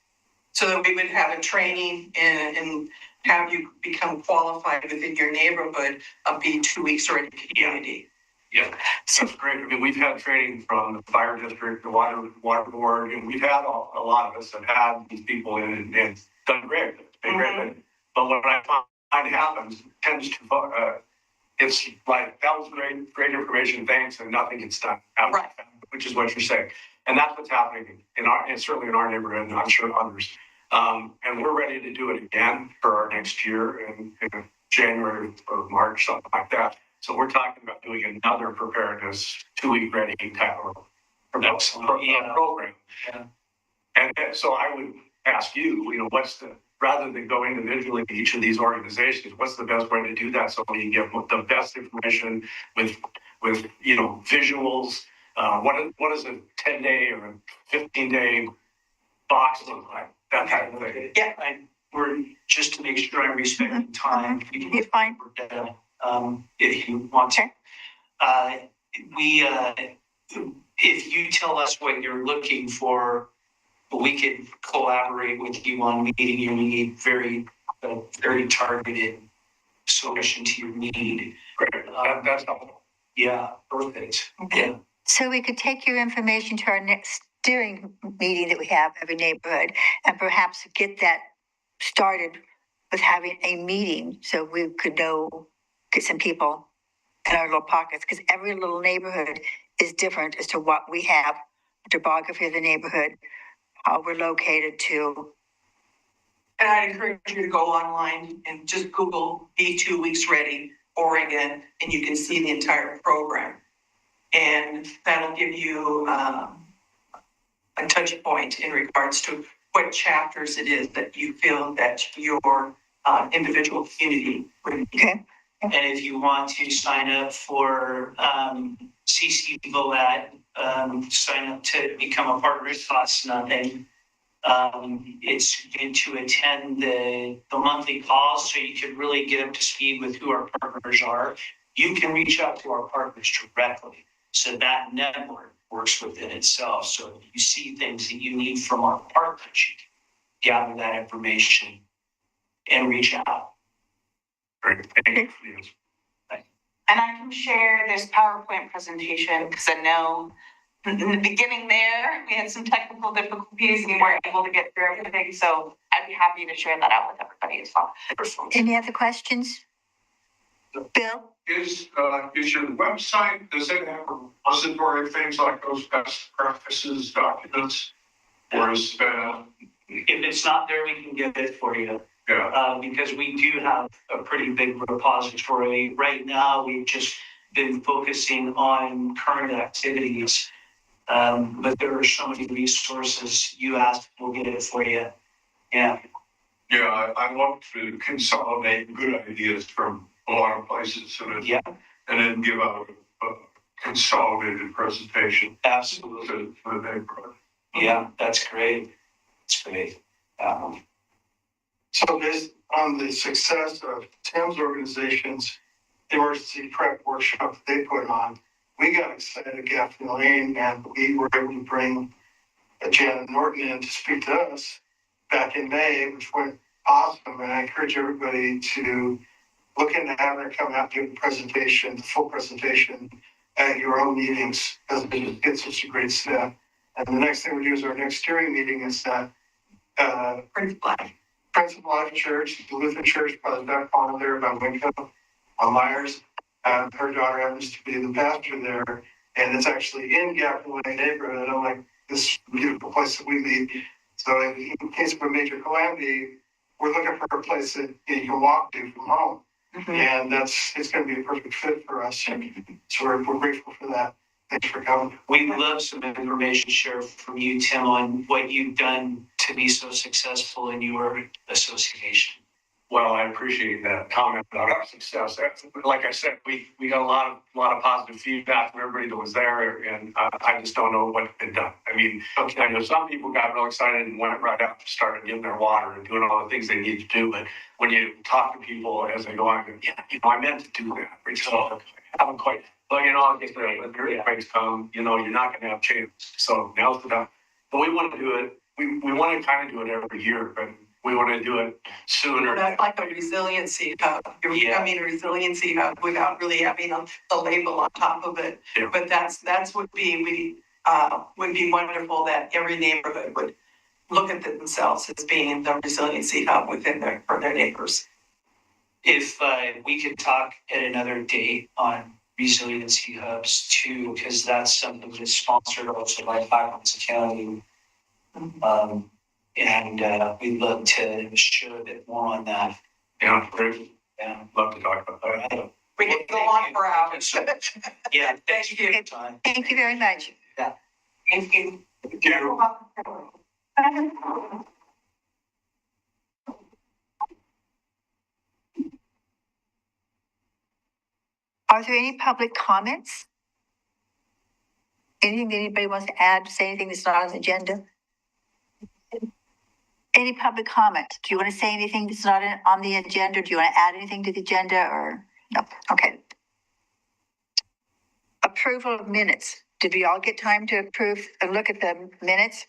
so that we would have a training in how you become qualified within your neighborhood of being 2 weeks ready community. Yeah, that's great. I mean, we've had training from the fire district, the water board, and we've had a lot of us have had these people in and done great. It's been great. But what I find happens tends to, it's like, that was great information, thanks, and nothing gets done. Right. Which is what you're saying. And that's what's happening and certainly in our neighborhood, and I'm sure others. And we're ready to do it again for our next year in January or March, something like that. So we're talking about doing another preparedness 2-week ready type of program. Yeah. And so I would ask you, what's rather than go individually to each of these organizations, what's the best way to do that so we can get the best information with visuals? What does a 10-day or a 15-day box look like? That type of thing. Yeah. We're just to make sure I'm respecting time. You're fine. If you want to. If you tell us what you're looking for, we could collaborate with you on meeting your need very targeted solution to your need. Great. That's helpful. Yeah, perfect. Yeah. So we could take your information to our next steering meeting that we have every neighborhood and perhaps get that started with having a meeting so we could get some people in our little pockets, because every little neighborhood is different as to what we have, the topography of the neighborhood, how we're located to. And I'd encourage you to go online and just Google Be 2 Weeks Ready, Oregon, and you can see the entire program. And that'll give you a touch point in regards to what chapters it is that you feel that your individual community would be. Okay. And if you want to sign up for CC VOAD, sign up to become a partner. It costs nothing. It's good to attend the monthly calls so you can really get up to speed with who our partners are. You can reach out to our partners directly. So that network works within itself. So if you see things that you need from our partners, you can gather that information and reach out. Great. Thank you. And I can share this PowerPoint presentation because I know in the beginning there, we had some technical difficulties and we weren't able to get through everything. So I'd be happy to share that out with everybody as well. Any other questions? Bill? Is your website, does it have repository things like those best practices documents? Or is if it's not there, we can get it for you. Yeah. Because we do have a pretty big repository. Right now, we've just been focusing on current activities. But there are so many resources. You asked, we'll get it for you. Yeah. Yeah, I love to consolidate good ideas from a lot of places and then give out a consolidated presentation. Absolutely. For the neighborhood. Yeah, that's great. That's great. So based on the success of Tim's organization's emergency prep workshop that they put on, we got excited at Gaffney Lane and we were able to bring Janet Norton in to speak to us back in May, which went awesome. And I encourage everybody to look into having her come out and give a presentation, the full presentation at your own meetings, because it gets such a great step. And the next thing we do is our next steering meeting is at Prince of Life Church, the Lutheran Church, by the duck pond there by Winco on Myers. Her daughter happens to be the pastor there, and it's actually in Gaffney Lane neighborhood. I'm like, this beautiful place that we meet. So in case of a major calamity, we're looking for a place that you can walk to from home. Mm-hmm. And it's going to be a perfect fit for us. So we're grateful for that. Thanks for coming. We'd love some information shared from you, Tim, on what you've done to be so successful in your association. Well, I appreciate that comment about our success. Like I said, we got a lot of positive feedback from everybody that was there, and I just don't know what's been done. I mean, I know some people got real excited and went right out and started getting their water and doing all the things they need to do. But when you talk to people as they go on, I meant to do that. So I haven't quite. Well, I guess when the earthquakes come, you're not going to have chance. So now's the time. But we want to do it. we want to kind of do it every year, but we want to do it sooner. That's like a resiliency hub. Yeah. I mean, a resiliency hub without really having a label on top of it. Yeah. But that's would be wonderful that every neighborhood would look at themselves as being the resiliency hub for their neighbors. If we could talk at another date on resiliency hubs too, because that's something that's sponsored also by Clackamas County. And we'd love to share a bit more on that. Yeah, great. Yeah. Love to talk about All that. right. We can go on for hours. Yeah, thank you for your time. Thank you very much. Thank you. Yeah. Are there any public comments? Anything that anybody wants to add, say anything that's not on the agenda? Any public comment? Do you want to say anything that's not on the agenda? Do you want to add anything to the agenda or no? Okay. Approval of minutes. Did we all get time to approve and look at the minutes?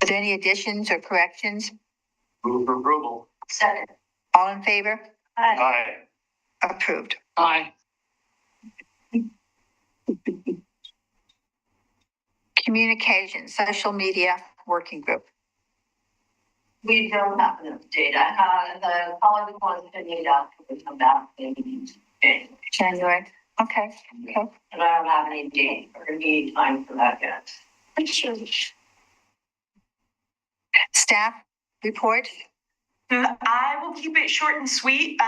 Are there any additions or corrections? Move for approval. Second. All in favor? Aye. Approved. Aye. Communication, social media working group. We don't have enough data. The college wants to need us to come back in January. Okay. but I don't have any date or any time for that yet. Staff report. I will keep it short and sweet.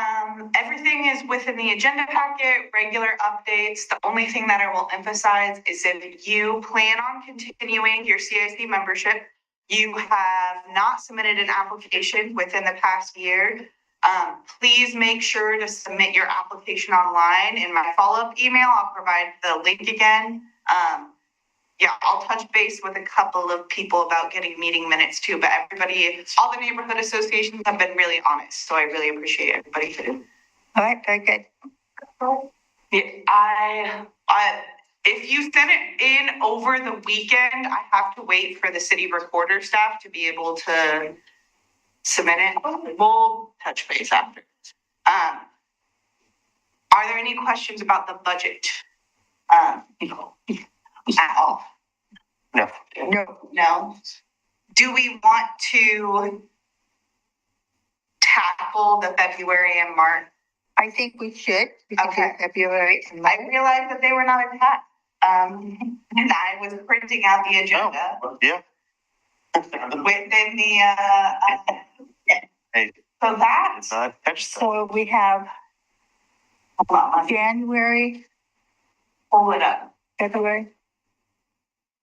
Everything is within the agenda packet, regular updates. The only thing that I will emphasize is if you plan on continuing your CIC membership, you have not submitted an application within the past year, please make sure to submit your application online. In my follow-up email, I'll provide the link again. I'll touch base with a couple of people about getting meeting minutes too, but all the neighborhood associations have been really honest, so I really appreciate everybody. All right, very good. Yeah, if you send it in over the weekend, I have to wait for the city recorder staff to be able to submit it. We'll touch base after. Are there any questions about the budget? At all? No. No. Do we want to tackle the February and March? I think we should. We can do Okay. February. I realized that they were not attached. And I was printing out the agenda Yeah. within the, Hey. so that, It's not catch that. So we have January, pull it up. February.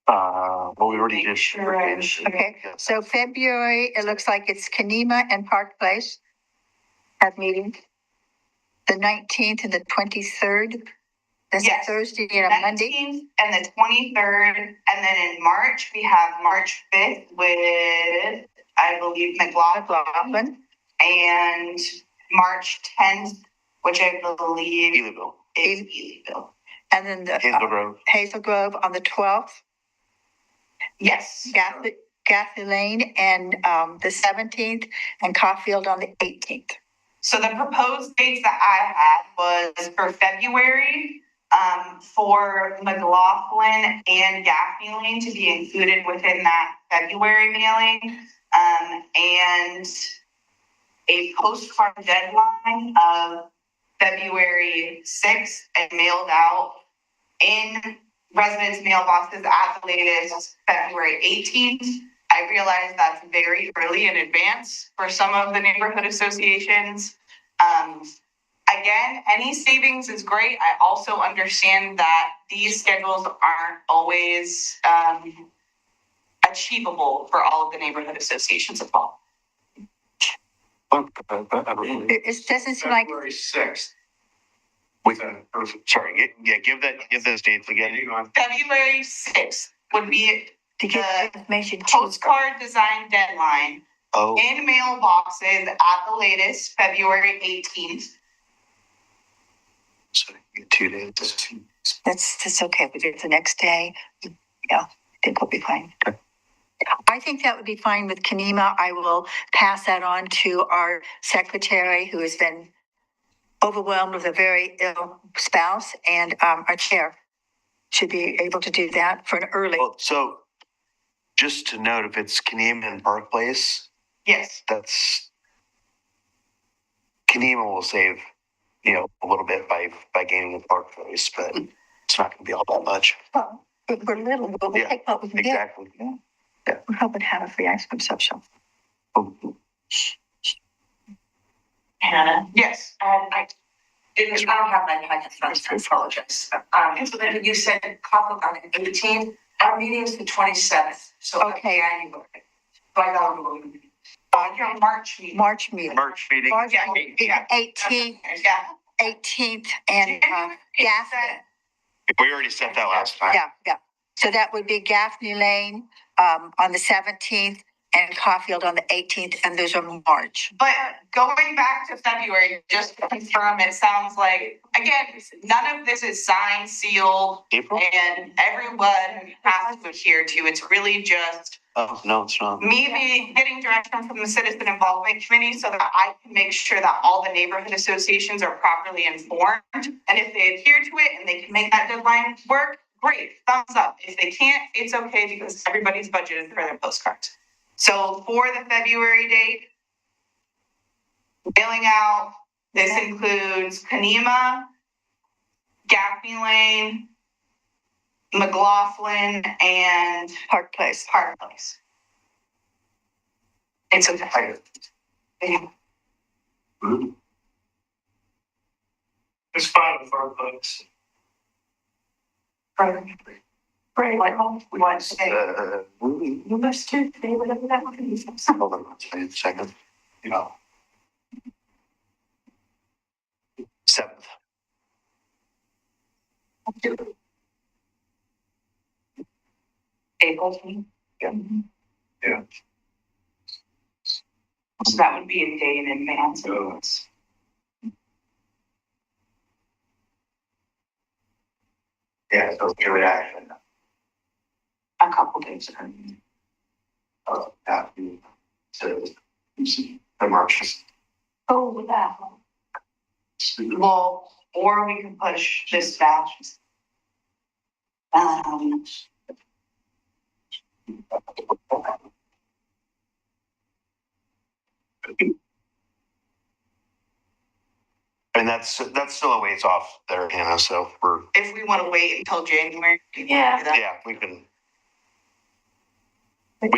Well, we already Make did. sure I'm sure. Okay, so February, it looks like it's Kenema and Park Place have meetings. The 19th and the 23rd. That's a Yes. Thursday and a Monday. 19th and the 23rd, and then in March, we have March 5th with, I believe, McLaughlin, and March 10th, which I believe Elyville. is Elyville. And then the Hazel Grove. Hazel Grove on the 12th, Yes. Gaffney Lane and the 17th, and Caulfield on the 18th. So the proposed dates that I had was for February, for McLaughlin and Gaffney Lane to be included within that February mailing, and a postcard deadline of February 6th and mailed out in residents' mailboxes at the latest February 18th. I realize that's very early in advance for some of the neighborhood associations. Again, any savings is great. I also understand that these schedules aren't always achievable for all of the neighborhood associations as well. It doesn't seem like, February 6th. With sorry, give those dates again. February 6th would be to get information to. postcard design deadline Oh, in mailboxes at the latest February 18th. so 2 days. That's okay. We do it the next day. Yeah, I think we'll be fine. I think that would be fine with Kanema. I will pass that on to our secretary, who has been overwhelmed with a very ill spouse, and our chair should be able to do that for an early. Well, so just to note, if it's Kanema and Park Place, Yes. that's Kanema will save, a little bit by gaining the Park Place, but it's not going to be all that much. Well, we're little, we'll Yeah, take what we can Exactly. get. We're hoping to have a free ice cream social. Hannah, Yes. I don't have my packet, so I apologize. And so then you said coffee on the 18th, our meeting's the 27th, so. Okay. January. So I got a little. Your March meeting. March meeting. March meeting. March Yeah, meeting, yeah. 18th, Yeah. 18th, and Gaffney. We already sent that last time. Yeah. So that would be Gaffney Lane on the 17th and Caulfield on the 18th, and those are March. But going back to February, just to confirm, it sounds like, again, none of this is signed, sealed, April? and everyone has to adhere to. It's really just Oh, no, it's not. me getting direction from the Citizen Involvement Committee so that I can make sure that all the neighborhood associations are properly informed. And if they adhere to it and they can make that deadline work, great, thumbs up. If they can't, it's okay because everybody's budgeted for their postcards. So for the February date, mailing out, this includes Kanema, Gaffney Lane, McLaughlin, and Park Place. Park Place. It's okay. It's fine with our folks. Right, like, we want to say. You must do, they would have that one. Hold on a second. 7th. April. Yeah. So that would be a day in advance. Yeah, so it would actually. A couple days. After, so, the March. Oh, that. Well, or we can push this back. And that's still a ways off there, Hannah, so If we want to wait until January. we can do that. yeah, we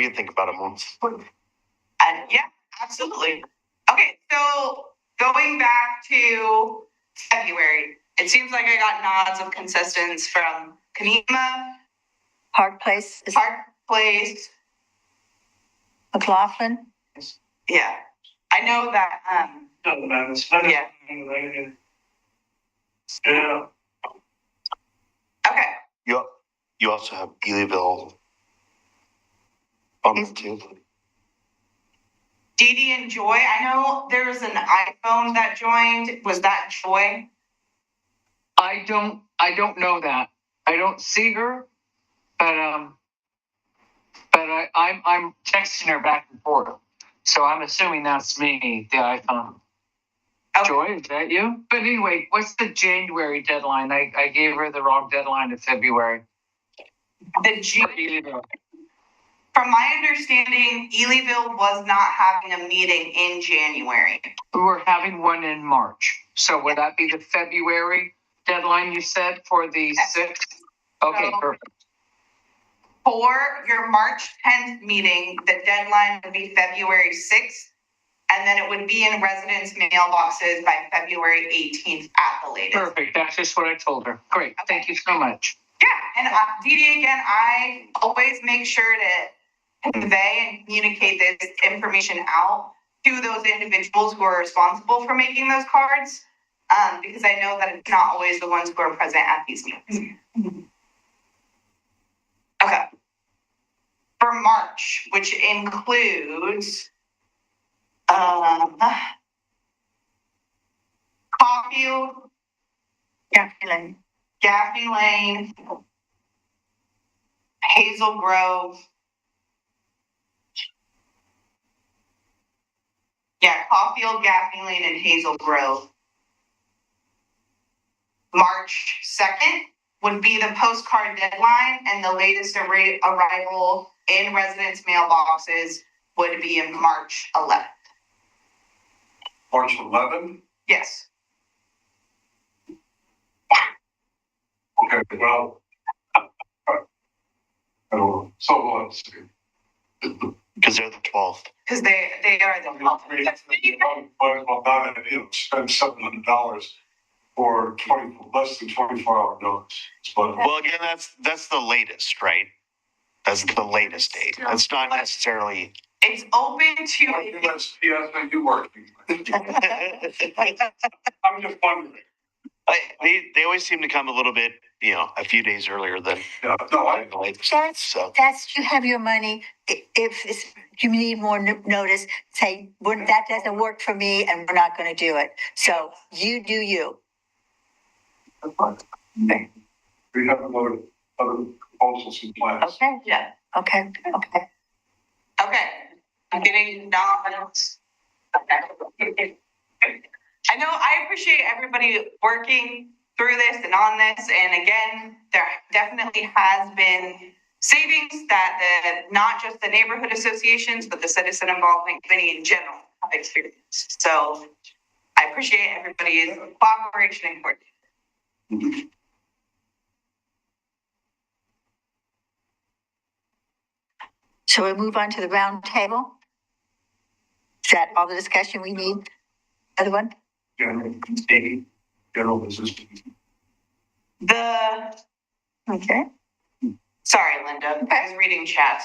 can think about a month. And yeah, absolutely. Okay, so going back to February, it seems like I got nods of consistence from Kanema, Park Place is Park Place. McLaughlin. Yeah, I know that. Doesn't matter. Yeah. Yeah. Okay. You also have Elyville on there too. Dee Dee and Joy. I know there was an iPhone that joined. Was that Joy? I don't know that. I don't see her, but I'm texting her back and forth. So I'm assuming that's me, the iPhone. Okay. Joy, is that you? But anyway, what's the January deadline? I gave her the wrong deadline of February. From my understanding, Elyville was not having a meeting in January. We were having one in March. So would that be the February deadline you said for the 6th? Okay, So- perfect. For your March 10th meeting, the deadline would be February 6th, and then it would be in residents' mailboxes by February 18th at the latest. Perfect. That's just what I told her. Great. Thank you so much. Yeah, and Dee Dee, again, I always make sure to convey and communicate this information out to those individuals who are responsible for making those cards, because I know that it's not always the ones who are present at these meetings. Okay. For March, which includes Caulfield, Gaffney Lane, Hazel Grove, Yeah, Caulfield, Gaffney Lane, and Hazel Grove. March 2nd would be the postcard deadline, and the latest arrival in residents' mailboxes would be in March 11th. March 11th? Yes. Okay, well, I don't know. So let's see. Because they're the 12th. Because they are the Well, not, spend $700 for less than 24-hour notice. But Well, again, that's the latest, right? That's the latest date. That's not necessarily. It's open to. you working. I'm just wondering. They always seem to come a little bit, a few days earlier than. No, the latest. That's, you have your money. If you need more notice, say, that doesn't work for me and we're not going to do it. So you do you. That's fine. Okay. We have other proposals and plans. Okay. Yeah. Okay. Okay. I'm getting notes. I know I appreciate everybody working through this and on this. And again, there definitely has been savings that not just the neighborhood associations, but the citizen involvement committee in general have experienced. So I appreciate everybody's cooperation and coordination. So we move on to the round table. Is that all the discussion we need? Other one? General business. Okay. Sorry, Linda. I was reading chats.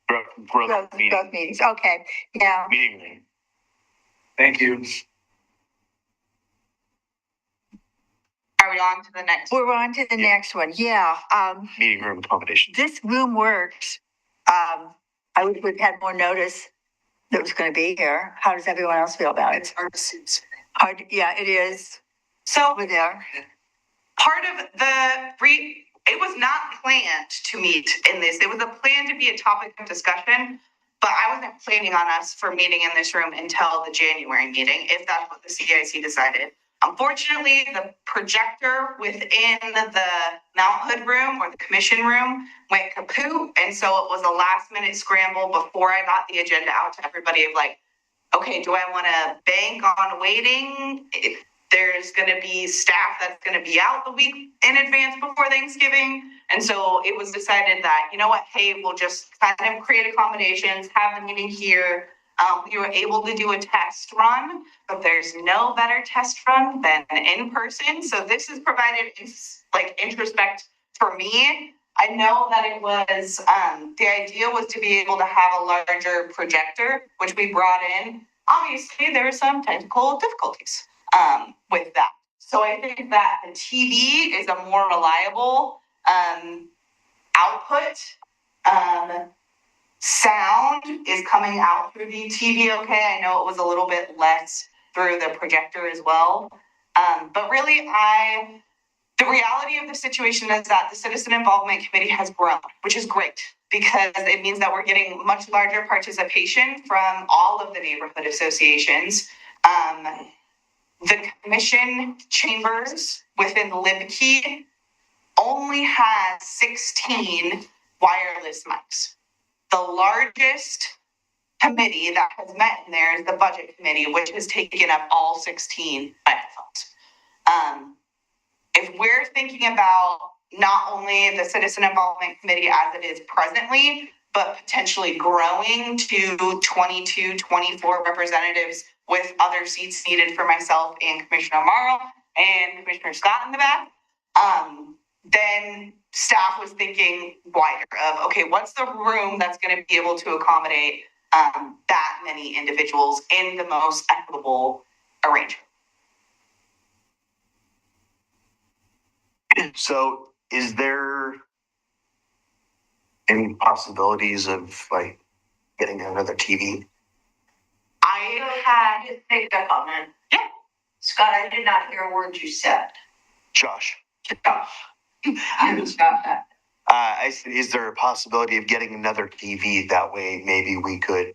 Growth meetings. Okay. Yeah. Meeting. Thank you. Are we on to the next? We're on to the next one. Yeah. Meeting room accommodations. This room works. I would have had more notice that was going to be here. How does everyone else feel about it? It's Hard. Yeah, it is. So Over there. part of it was not planned to meet in this. It was a plan to be a topic of discussion, but I wasn't planning on us for meeting in this room until the January meeting, if that's what the CIC decided. Unfortunately, the projector within the Mount Hood room or the commission room went kaput. And so it was a last minute scramble before I got the agenda out to everybody of like, okay, do I want to bank on waiting? There's going to be staff that's going to be out the week in advance before Thanksgiving. And so it was decided that, you know what, hey, we'll just kind of create accommodations, have the meeting here. We were able to do a test run, but there's no better test run than in person. So this is provided introspect for me. I know that it was, the idea was to be able to have a larger projector, which we brought in. Obviously, there are some technical difficulties with that. So I think that the TV is a more reliable output. Sound is coming out through the TV okay. I know it was a little bit less through the projector as well. But really, the reality of the situation is that the Citizen Involvement Committee has grown, which is great because it means that we're getting much larger participation from all of the neighborhood associations. The commission chambers within Libkey only has 16 wireless mics. The largest committee that has met in there is the budget committee, which has taken up all 16 microphones. If we're thinking about not only the Citizen Involvement Committee as it is presently, but potentially growing to 22, 24 representatives with other seats needed for myself and Commissioner Morrow and Commissioner Scott in the back, then staff was thinking wider of, okay, what's the room that's going to be able to accommodate that many individuals in the most equitable arrangement? So is there any possibilities of getting another TV? I had Just make a comment. Yeah. Scott, I did not hear a word you said. Josh. I just got that. I said, is there a possibility of getting another TV? That way, maybe we could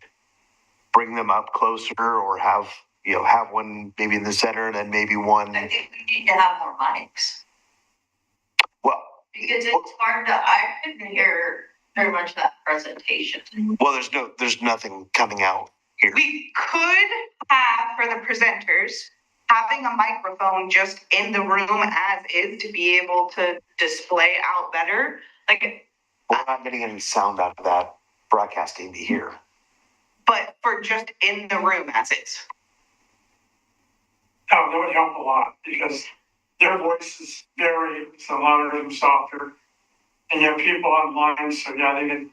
bring them up closer or have, have one maybe in the center and then maybe one. I think we need to have more mics. Well, Because it's hard to, I couldn't hear very much that presentation. well, there's nothing coming out here. We could have, for the presenters, having a microphone just in the room as is to be able to display out better. Like, We're not getting any sound out of that broadcasting to here. but for just in the room as is. Oh, that would help a lot because their voices vary, so a lot of them softer. And you have people online, so yeah, they get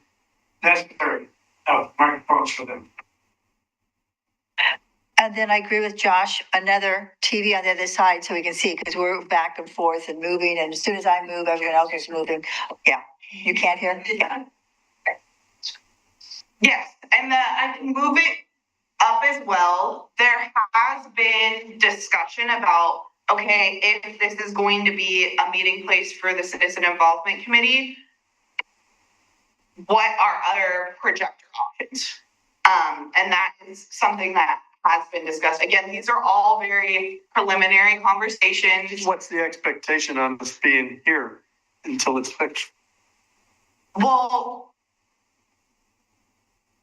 necessary microphones for them. And then I agree with Josh, another TV on the other side so we can see, because we're back and forth and moving, and as soon as I move, everyone else is moving. Yeah, you can't hear? Yeah. Yes, and I can move it up as well. There has been discussion about, okay, if this is going to be a meeting place for the Citizen Involvement Committee, what are other projector options? And that is something that has been discussed. Again, these are all very preliminary conversations. What's the expectation on this being here until it's fixed? Well,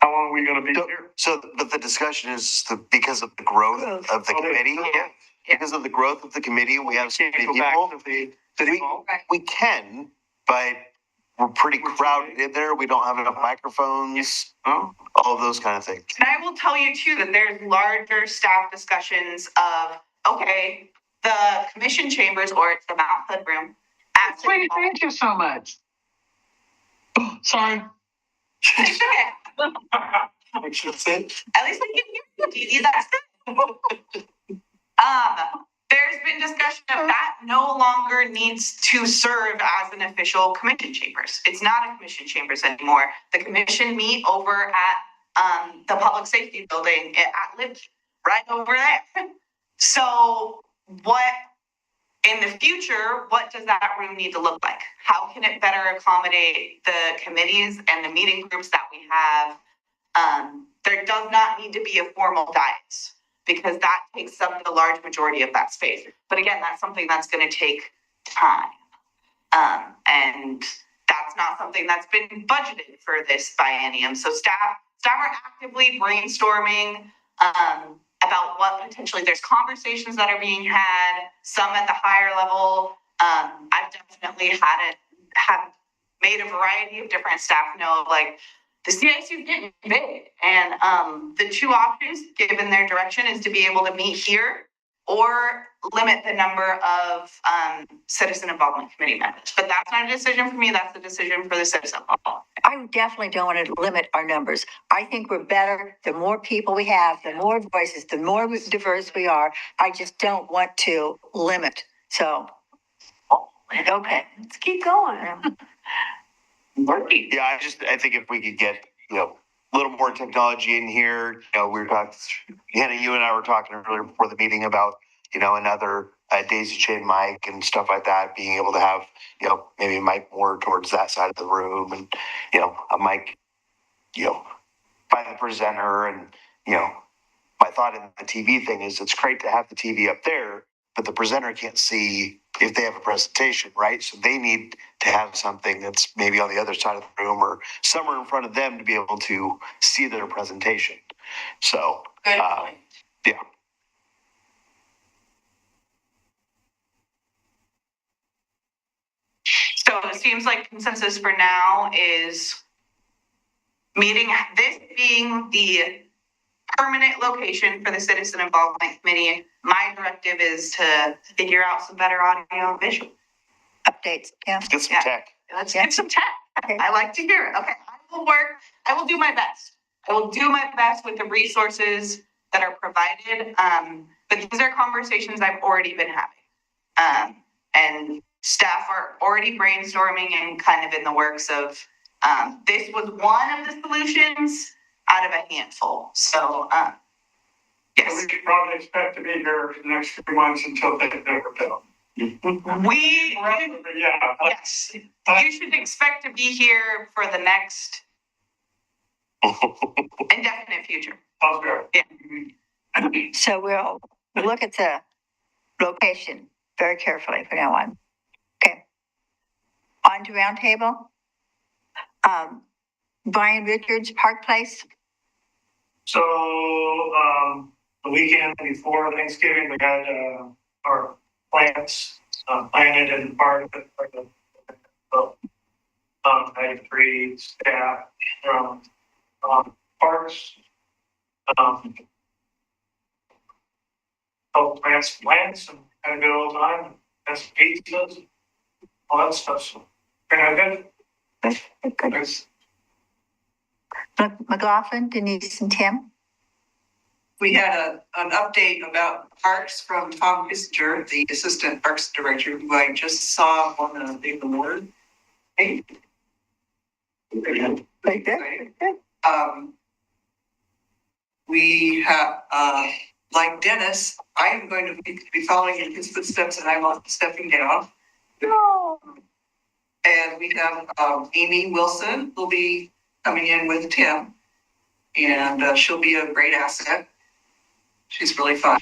How long are we gonna be here? So, but the discussion is because of the growth of the committee. Yeah. Because of the growth of the committee, we have so Can't many go back people. to the city hall? We can, but we're pretty crowded in there. We don't have enough microphones, all of those kind of things. and I will tell you too, that there's larger staff discussions of, okay, the commission chambers, or it's the Mount Hood room. At City Sweetie, Hall. thank you so much. Oh, sorry. I should say. At least we can hear you, Dee Dee, that's good. There's been discussion of that no longer needs to serve as an official commission chambers. It's not a commission chambers anymore. The commission meet over at the public safety building at Lib, right over there. So what, in the future, what does that room need to look like? How can it better accommodate the committees and the meeting groups that we have? There does not need to be a formal dais, because that takes up the large majority of that space. But again, that's something that's going to take time. And that's not something that's been budgeted for this biennium. So staff are actively brainstorming about what potentially, there's conversations that are being had, some at the higher level. I've definitely have made a variety of different staff know, like, the CIC is getting big, and the two options, given their direction, is to be able to meet here or limit the number of citizen involvement committee members. But that's not a decision for me. That's the decision for the citizen. I definitely don't want to limit our numbers. I think we're better. The more people we have, the more voices, the more diverse we are. I just don't want to limit. So, okay, let's keep going. Yeah, I think if we could get, a little more technology in here, we were talking, Hannah, you and I were talking earlier before the meeting about, another daisy chain mic and stuff like that, being able to have, maybe a mic more towards that side of the room and, a mic, by the presenter. And, my thought in the TV thing is it's great to have the TV up there, but the presenter can't see if they have a presentation, right? So they need to have something that's maybe on the other side of the room or somewhere in front of them to be able to see their presentation. So, Good point. Yeah. So it seems like consensus for now is meeting, this being the permanent location for the Citizen Involvement Committee. My directive is to figure out some better audio and visual Updates, yeah. Get some tech. Let's get some tech. I like to hear it. Okay, I will do my best. I will do my best with the resources that are provided. But these are conversations I've already been having. And staff are already brainstorming and kind of in the works of, this was one of the solutions out of a handful. So, yes. We could probably expect to be here for the next 3 months until they built. Yes, you should expect to be here for the next indefinite future. Sounds good. So we'll look at the location very carefully from now on. Okay. On to roundtable. Brian Richards, Park Place. So, the weekend before Thanksgiving, we had, our plants, planted and part of it. I had 3 staff from, parks, help plants and had a good old time, had some pizzas, all that stuff. So, pretty good. Good. Thanks. McLaughlin, Denise, and Tim. We had an update about parks from Tom Kissinger, the Assistant Parks Director, who I just saw on the big award. Hey. We have, like Dennis, I am going to be following in his footsteps, and I'm stepping down. No. And we have Amy Wilson will be coming in with Tim, and she'll be a great asset. She's really fun.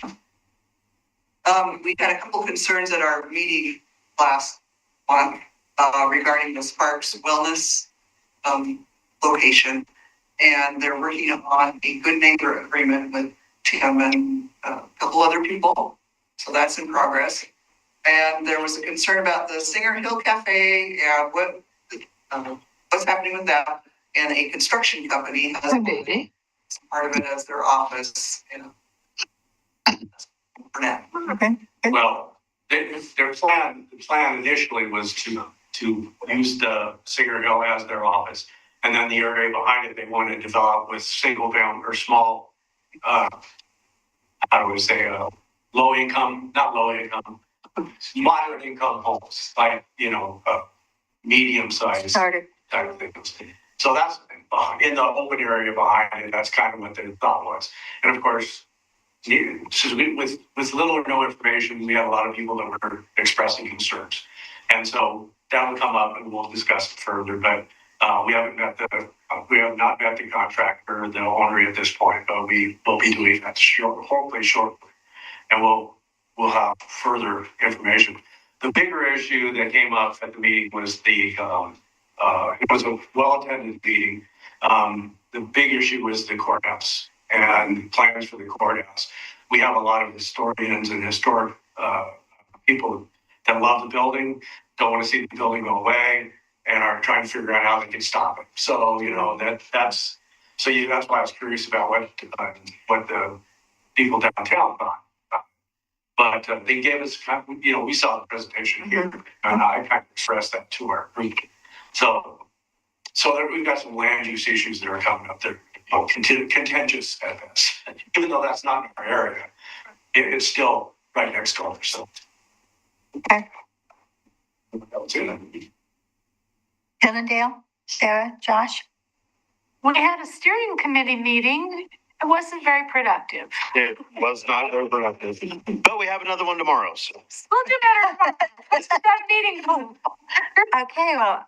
We had a couple concerns at our meeting last month regarding the Sparks Wellness location, and they're working on a good neighbor agreement with Tim and a couple other people. So that's in progress. And there was a concern about the Singer Hill Cafe and what's happening with that. And a construction company has part of it as their office, for now. Okay. Well, their plan initially was to use the Singer Hill as their office. And then the area behind it, they wanted to develop with single family or small, not low income, moderate income homes, like, medium sized type of things. So that's in the open area behind it. That's kind of what the thought was. And of course, with little or no information, we had a lot of people that were expressing concerns. And so that will come up and we'll discuss it further. But we have not met the contractor, the owner at this point, but we will be doing that hopefully shortly. And we'll have further information. The bigger issue that came up at the meeting was it was a well-attended meeting. The big issue was the courthouse and plans for the courthouse. We have a lot of historians and historic people that love the building, don't want to see the building go away, and are trying to figure out how they can stop it. So, that's why I was curious about what the people downtown thought. But they gave us, we saw the presentation here, and I kind of expressed that to our group. So we've got some land use issues that are coming up that are contentious at best. Even though that's not in our area, it's still right next door. So. Okay. Hillendale, Sarah, Josh. We had a steering committee meeting. It wasn't very productive. It was not very productive, but we have another one tomorrow. So. We'll do better tomorrow. Let's get that meeting going. Okay, well,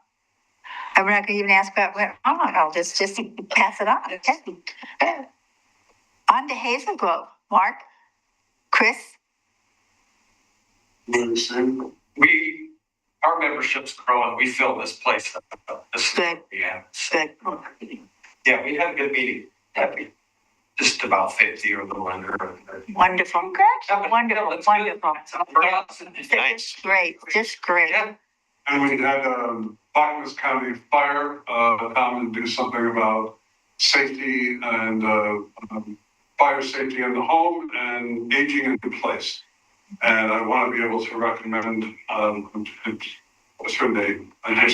I'm not going to even ask about what. I'll just pass it on. Okay. On to Hazel Grove. Mark, Chris. Our membership's growing. We fill this place up. Good. Yeah. Good. Yeah, we had a good meeting. Just about 50 or a little under. Wonderful. Congrats. Wonderful. Nice. Great. Just great. Yeah. And we had Clackamas County Fire come to do something about safety and fire safety in the home and aging in place. And I want to be able to recommend what's her name? I'm very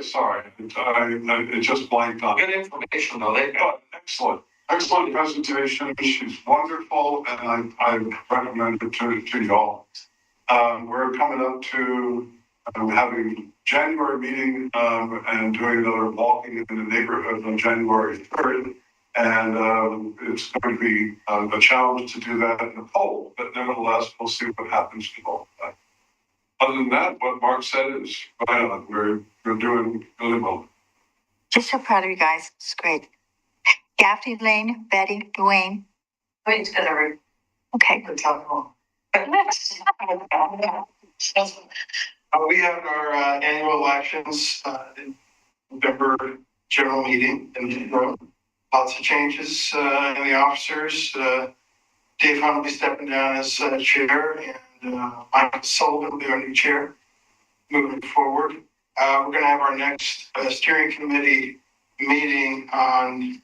sorry. It just blanked on. Good information though. Excellent presentation. She's wonderful, and I recommend it to y'all. We're coming up to having January meeting and doing another walking in the neighborhood on January 3rd. And it's going to be a challenge to do that in the poll, but nevertheless, we'll see what happens to all of that. Other than that, what Mark said is right on. We're doing really well. Just so proud of you guys. It's great. Gaffney Lane, Betty, Dwayne. Wait, it's gonna read. Okay. The town hall. We have our annual elections in November general meeting, and lots of changes in the officers. Dave Hunt will be stepping down as chair, and Michael Sullivan will be our new chair moving forward. We're going to have our next steering committee meeting on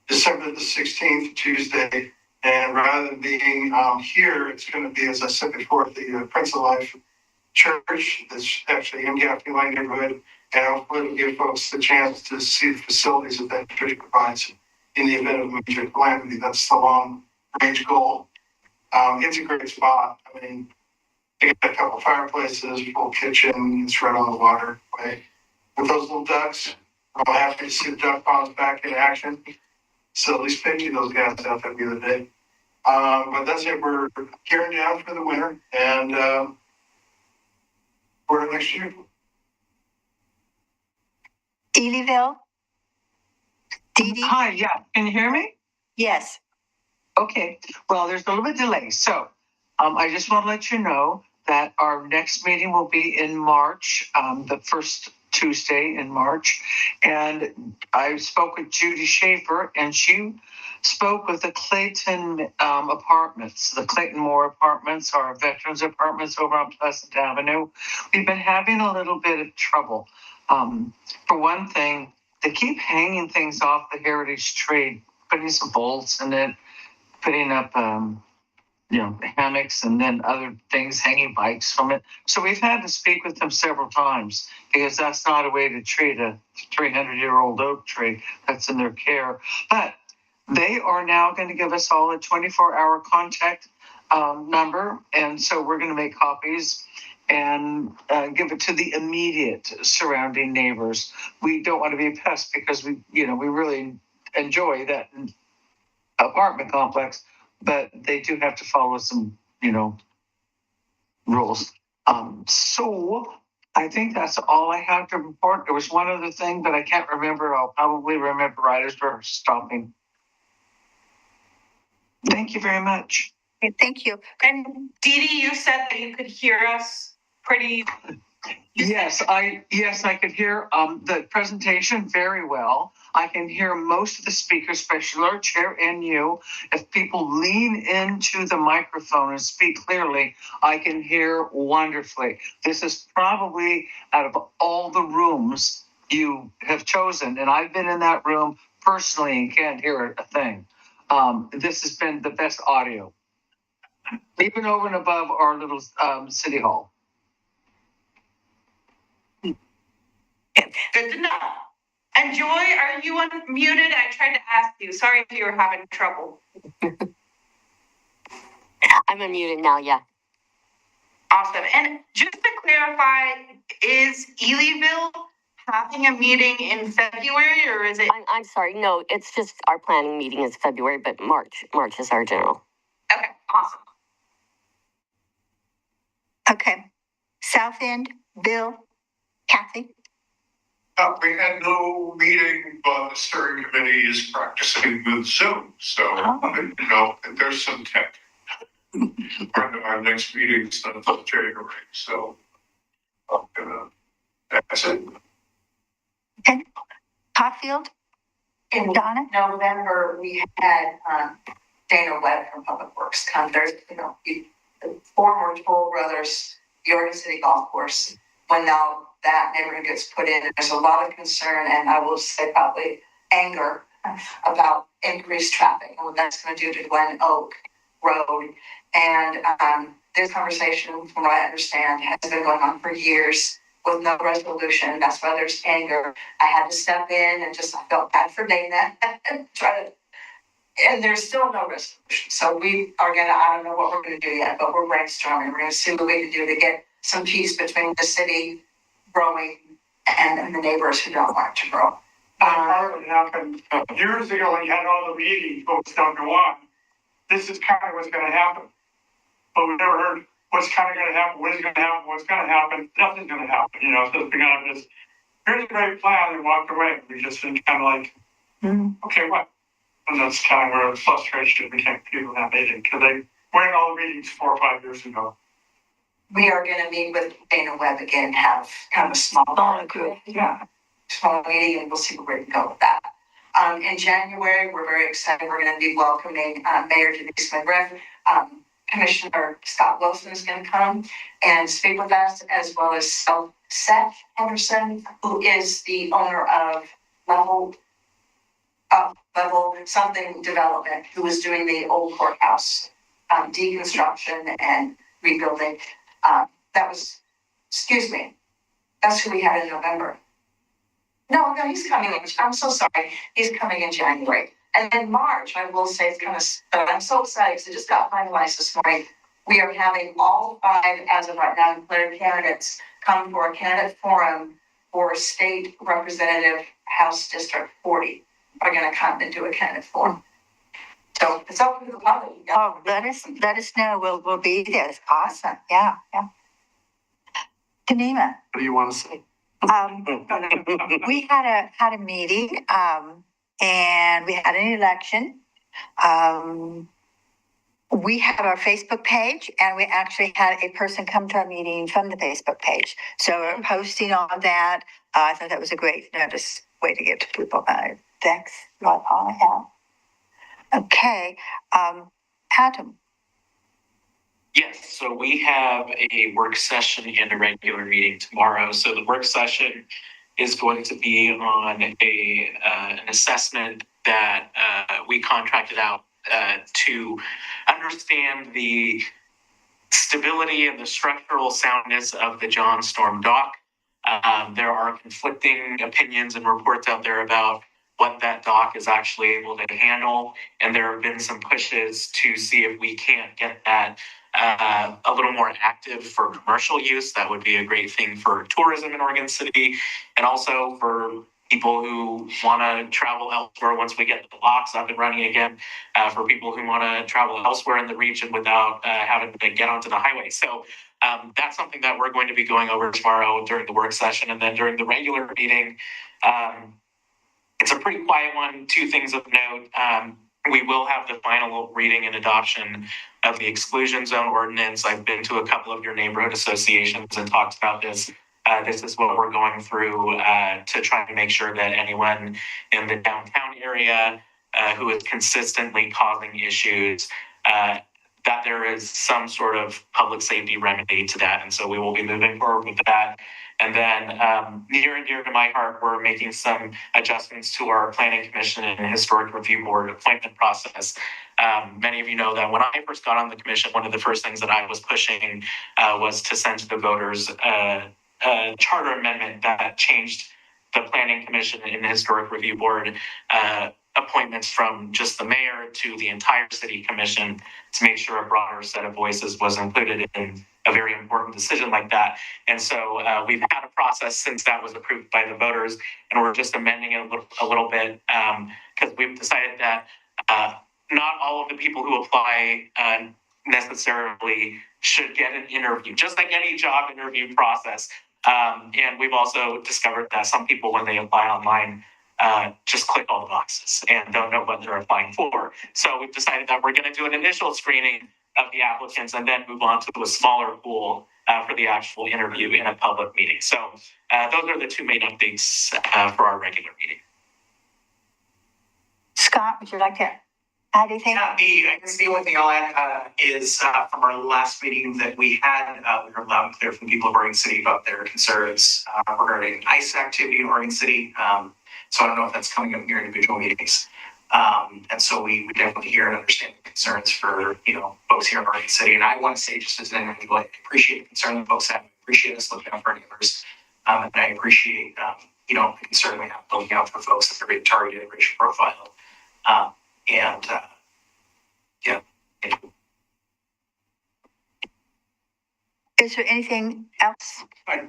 December the 16th, Tuesday. And rather than being here, it's going to be, as I said before, at the Prince of Life Church that's actually in Gaffney Lane neighborhood. And hopefully it'll give folks the chance to see the facilities that that church provides in the event of major calamity. That's the long range goal. It's a great spot. I mean, they got a couple fireplaces, full kitchen, it's right on the water. Right? With those little ducks, I'm happy to see the duck ponds back in action. So at least picking those guys out there the other day. But that's it. We're gearing down for the winter, and we're next year. Ediville? Dee Dee? Hi, yeah, can you hear me? Yes. Okay, well, there's a little bit of delay. So I just want to let you know that our next meeting will be in March, the first Tuesday in March. And I spoke with Judy Schaefer, and she spoke with the Clayton apartments, the Clayton Moore apartments, our veterans apartments over on Pleasant Avenue. We've been having a little bit of trouble. For one thing, they keep hanging things off the heritage tree, putting some bolts in it, putting up, hammocks and then other things, hanging bikes from it. So we've had to speak with them several times because that's not a way to treat a 300-year-old oak tree that's in their care. But they are now going to give us all a 24-hour contact number. And so we're going to make copies and give it to the immediate surrounding neighbors. We don't want to be a pest because we really enjoy that apartment complex, but they do have to follow some, rules. So I think that's all I have to report. There was one other thing, but I can't remember. I'll probably remember right as we're stopping. Thank you very much. Okay, thank you. And Dee Dee, you said that you could hear us pretty. Yes, I could hear the presentation very well. I can hear most of the speakers, especially our chair and you. If people lean into the microphone and speak clearly, I can hear wonderfully. This is probably out of all the rooms you have chosen, and I've been in that room personally and can't hear a thing. This has been the best audio, even over and above our little city hall. Good to know. And Joy, are you unmuted? I tried to ask you. Sorry if you were having trouble. I'm unmuted now, yeah. Awesome. And just to clarify, is Elyville having a meeting in February, or is it? I'm sorry, no, it's just our planning meeting is February, but March is our general. Okay, awesome. Okay. South End, Bill, Kathy. We had no meeting, but the steering committee is practicing with Zoom. So, there's some tech. Our next meeting is not until January. So, that's it. Okay. Caulfield. In Donna? November, we had Dana Webb from Public Works come. There's, the former Toll Brothers, the Oregon City Golf Course, when now that neighborhood gets put in, there's a lot of concern, and I will say probably anger about increased traffic and what that's going to do to Glen Oak Road. And this conversation, from what I understand, has been going on for years with no resolution. That's why there's anger. I had to step in and I felt bad for Dana and and there's still no resolution. So we are I don't know what we're going to do yet, but we're brainstorming. We're going to see what we can do to get some peace between the city growing and the neighbors who don't want it to grow. What happened years ago when you had all the meetings, folks don't go on. This is kind of what's going to happen. But we never heard what's kind of going to happen, what is going to happen, what's going to happen. Nothing's going to happen. So it's kind of just, here's a great plan, and walked away. We just been kind of like, okay, what? And that's kind of where the frustration became people in that meeting, because they went all the meetings 4 or 5 years ago. We are gonna meet with Dana Webb again and have kind of a small group. Yeah. Small meeting, and we'll see where we can go with that. In January, we're very excited. We're gonna be welcoming, Mayor Denise McGriff. Commissioner Scott Wilson is gonna come and speak with us, as well as Seth Henderson, who is the owner of Level something development, who is doing the old courthouse, deconstruction and rebuilding. That's who we had in November. No, he's coming in. I'm so sorry. He's coming in January. And then March, I will say, it's kind of, but I'm so excited because it just got finalized this morning. We are having all 5, as of right now, declared candidates come for a candidate forum for State Representative House District 40. Are going to come and do a candidate forum. So it's open to the public. Oh, let us know. We'll be there. It's awesome. Yeah. Tanima. What do you want to say? We had a meeting, and we had an election. We have our Facebook page, and we actually had a person come to our meeting from the Facebook page. So we're posting on that. I thought that was a great notice way to get to people. Thanks. That's all I have. Okay. Adam. Yes, so we have a work session and a regular meeting tomorrow. So the work session is going to be on an assessment that we contracted out to understand the stability and the structural soundness of the John Storm dock. There are conflicting opinions and reports out there about what that dock is actually able to handle, and there have been some pushes to see if we can't get that a little more active for commercial use. That would be a great thing for tourism in Oregon City, and also for people who want to travel elsewhere once we get the locks up and running again, for people who want to travel elsewhere in the region without having to get onto the highway. So that's something that we're going to be going over tomorrow during the work session. And then during the regular meeting, it's a pretty quiet one. 2 things of note. We will have the final reading and adoption of the exclusion zone ordinance. I've been to a couple of your neighborhood associations and talked about this. This is what we're going through to try to make sure that anyone in the downtown area who is consistently causing issues, that there is some sort of public safety remedy to that. And so we will be moving forward with that. And then near and dear to my heart, we're making some adjustments to our Planning Commission and Historic Review Board appointment process. Many of you know that when I first got on the commission, one of the first things that I was pushing was to send to the voters a charter amendment that changed the Planning Commission and Historic Review Board appointments from just the mayor to the entire city commission, to make sure a broader set of voices was included in a very important decision like that. And so we've had a process since that was approved by the voters, and we're just amending it a little bit because we've decided that not all of the people who apply necessarily should get an interview, just like any job interview process. And we've also discovered that some people, when they apply online, just click all the boxes and don't know what they're applying for. So we've decided that we're going to do an initial screening of the applicants and then move on to a smaller pool for the actual interview in a public meeting. So those are the 2 main updates for our regular meeting. Scott, would you like to add anything? Yeah, I guess the only thing I'll add is from our last meeting that we had, we heard loud and clear from people of Oregon City about their concerns regarding ICE activity in Oregon City. So I don't know if that's coming up in your individual meetings. And so we definitely hear and understand the concerns for, folks here in Oregon City. And I want to say, just as an individual, I appreciate the concern that folks have. I appreciate us looking out for our neighbors. And I appreciate, the concern we have looking out for folks that are being targeted, racial profile. Yeah. Is there anything else? I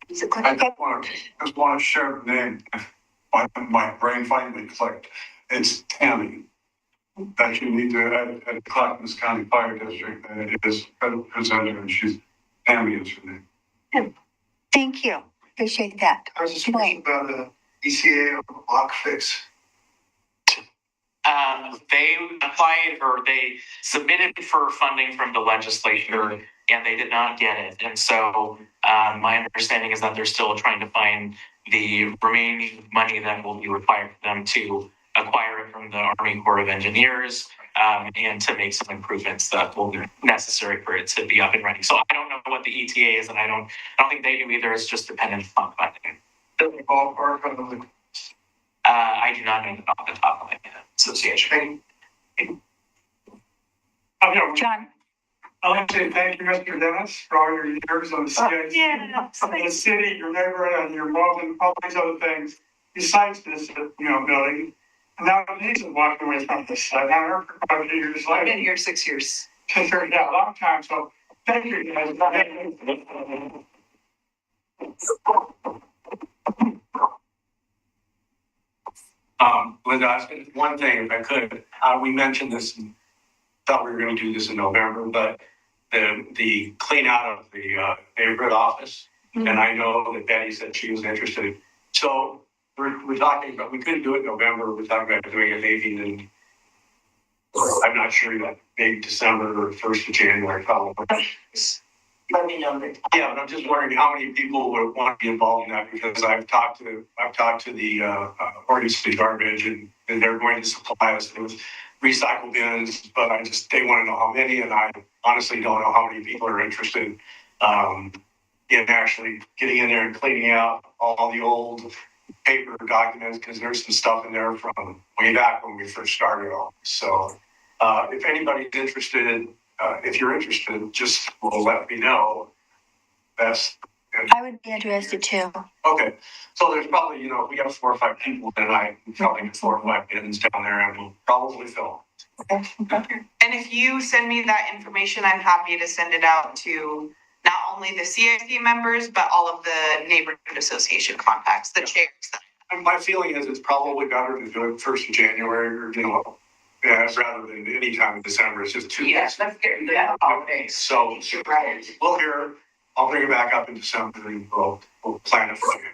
just want to share the name. My brain finally clicked. It's Tammy that you need to add at the Clackamas County Fire District, and it is federal representative, and Tammy is her name. Thank you. Appreciate that. I was just wondering about the ECA or block fix. They applied or they submitted for funding from the legislature and they did not get it. And so my understanding is that they're still trying to find the remaining money that will be required for them to acquire it from the Army Corps of Engineers and to make some improvements that will be necessary for it to be up and running. So I don't know what the ETA is, and I don't think they do either. It's just dependent on funding. I do not know off the top of my head. Association. John? I'd like to say thank you, Mr. Dennis, for all your years on the CIC, the city, your neighborhood, and your involved in all these other things besides this, building. And now Denise is walking away from this. I've had her for quite a few years. I've been here 6 years. Yeah, a long time. So thank you, guys. Linda, one thing, if I could, we mentioned this and thought we were going to do this in November, but the clean out of the neighborhood office, and I know that Betty said she was interested. So we're talking about, we couldn't do it in November. We're talking about doing it maybe in, I'm not sure, that maybe December or 1st of January, probably. Let me know that. Yeah, but I'm just wondering how many people would want to be involved in that, because I've talked to the Oregon City Garbage, and they're going to supply us with recycle bins, but they want to know how many, and I honestly don't know how many people are interested in actually getting in there and cleaning out all the old paper documents, because there's some stuff in there from way back when we first started all. So if anybody's interested, if you're interested, just let me know. I would be interested too. Okay. So there's probably, if we have 4 or 5 people, then I can probably get 4 or 5 bins down there and we'll probably fill. And if you send me that information, I'm happy to send it out to not only the CIC members, but all of the neighborhood association contacts, the chairs. And my feeling is it's probably better to do it 1st of January or, rather than any time in December. It's just 2 weeks. Yes, let's get that. Okay. So right. We'll hear. I'll bring it back up in December and we'll plan it for you.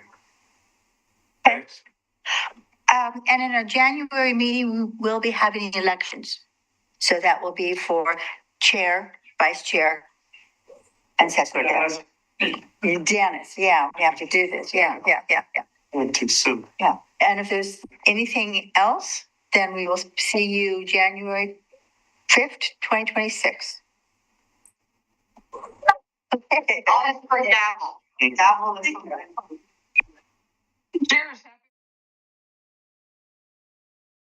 Thanks. And in our January meeting, we will be having elections. So that will be for chair, vice chair, and secretary. Dennis, yeah, we have to do this. Yeah. Too soon. Yeah. And if there's anything else, then we will see you January 5th, 2026. Okay. All for gavel. Gavel is. Cheers.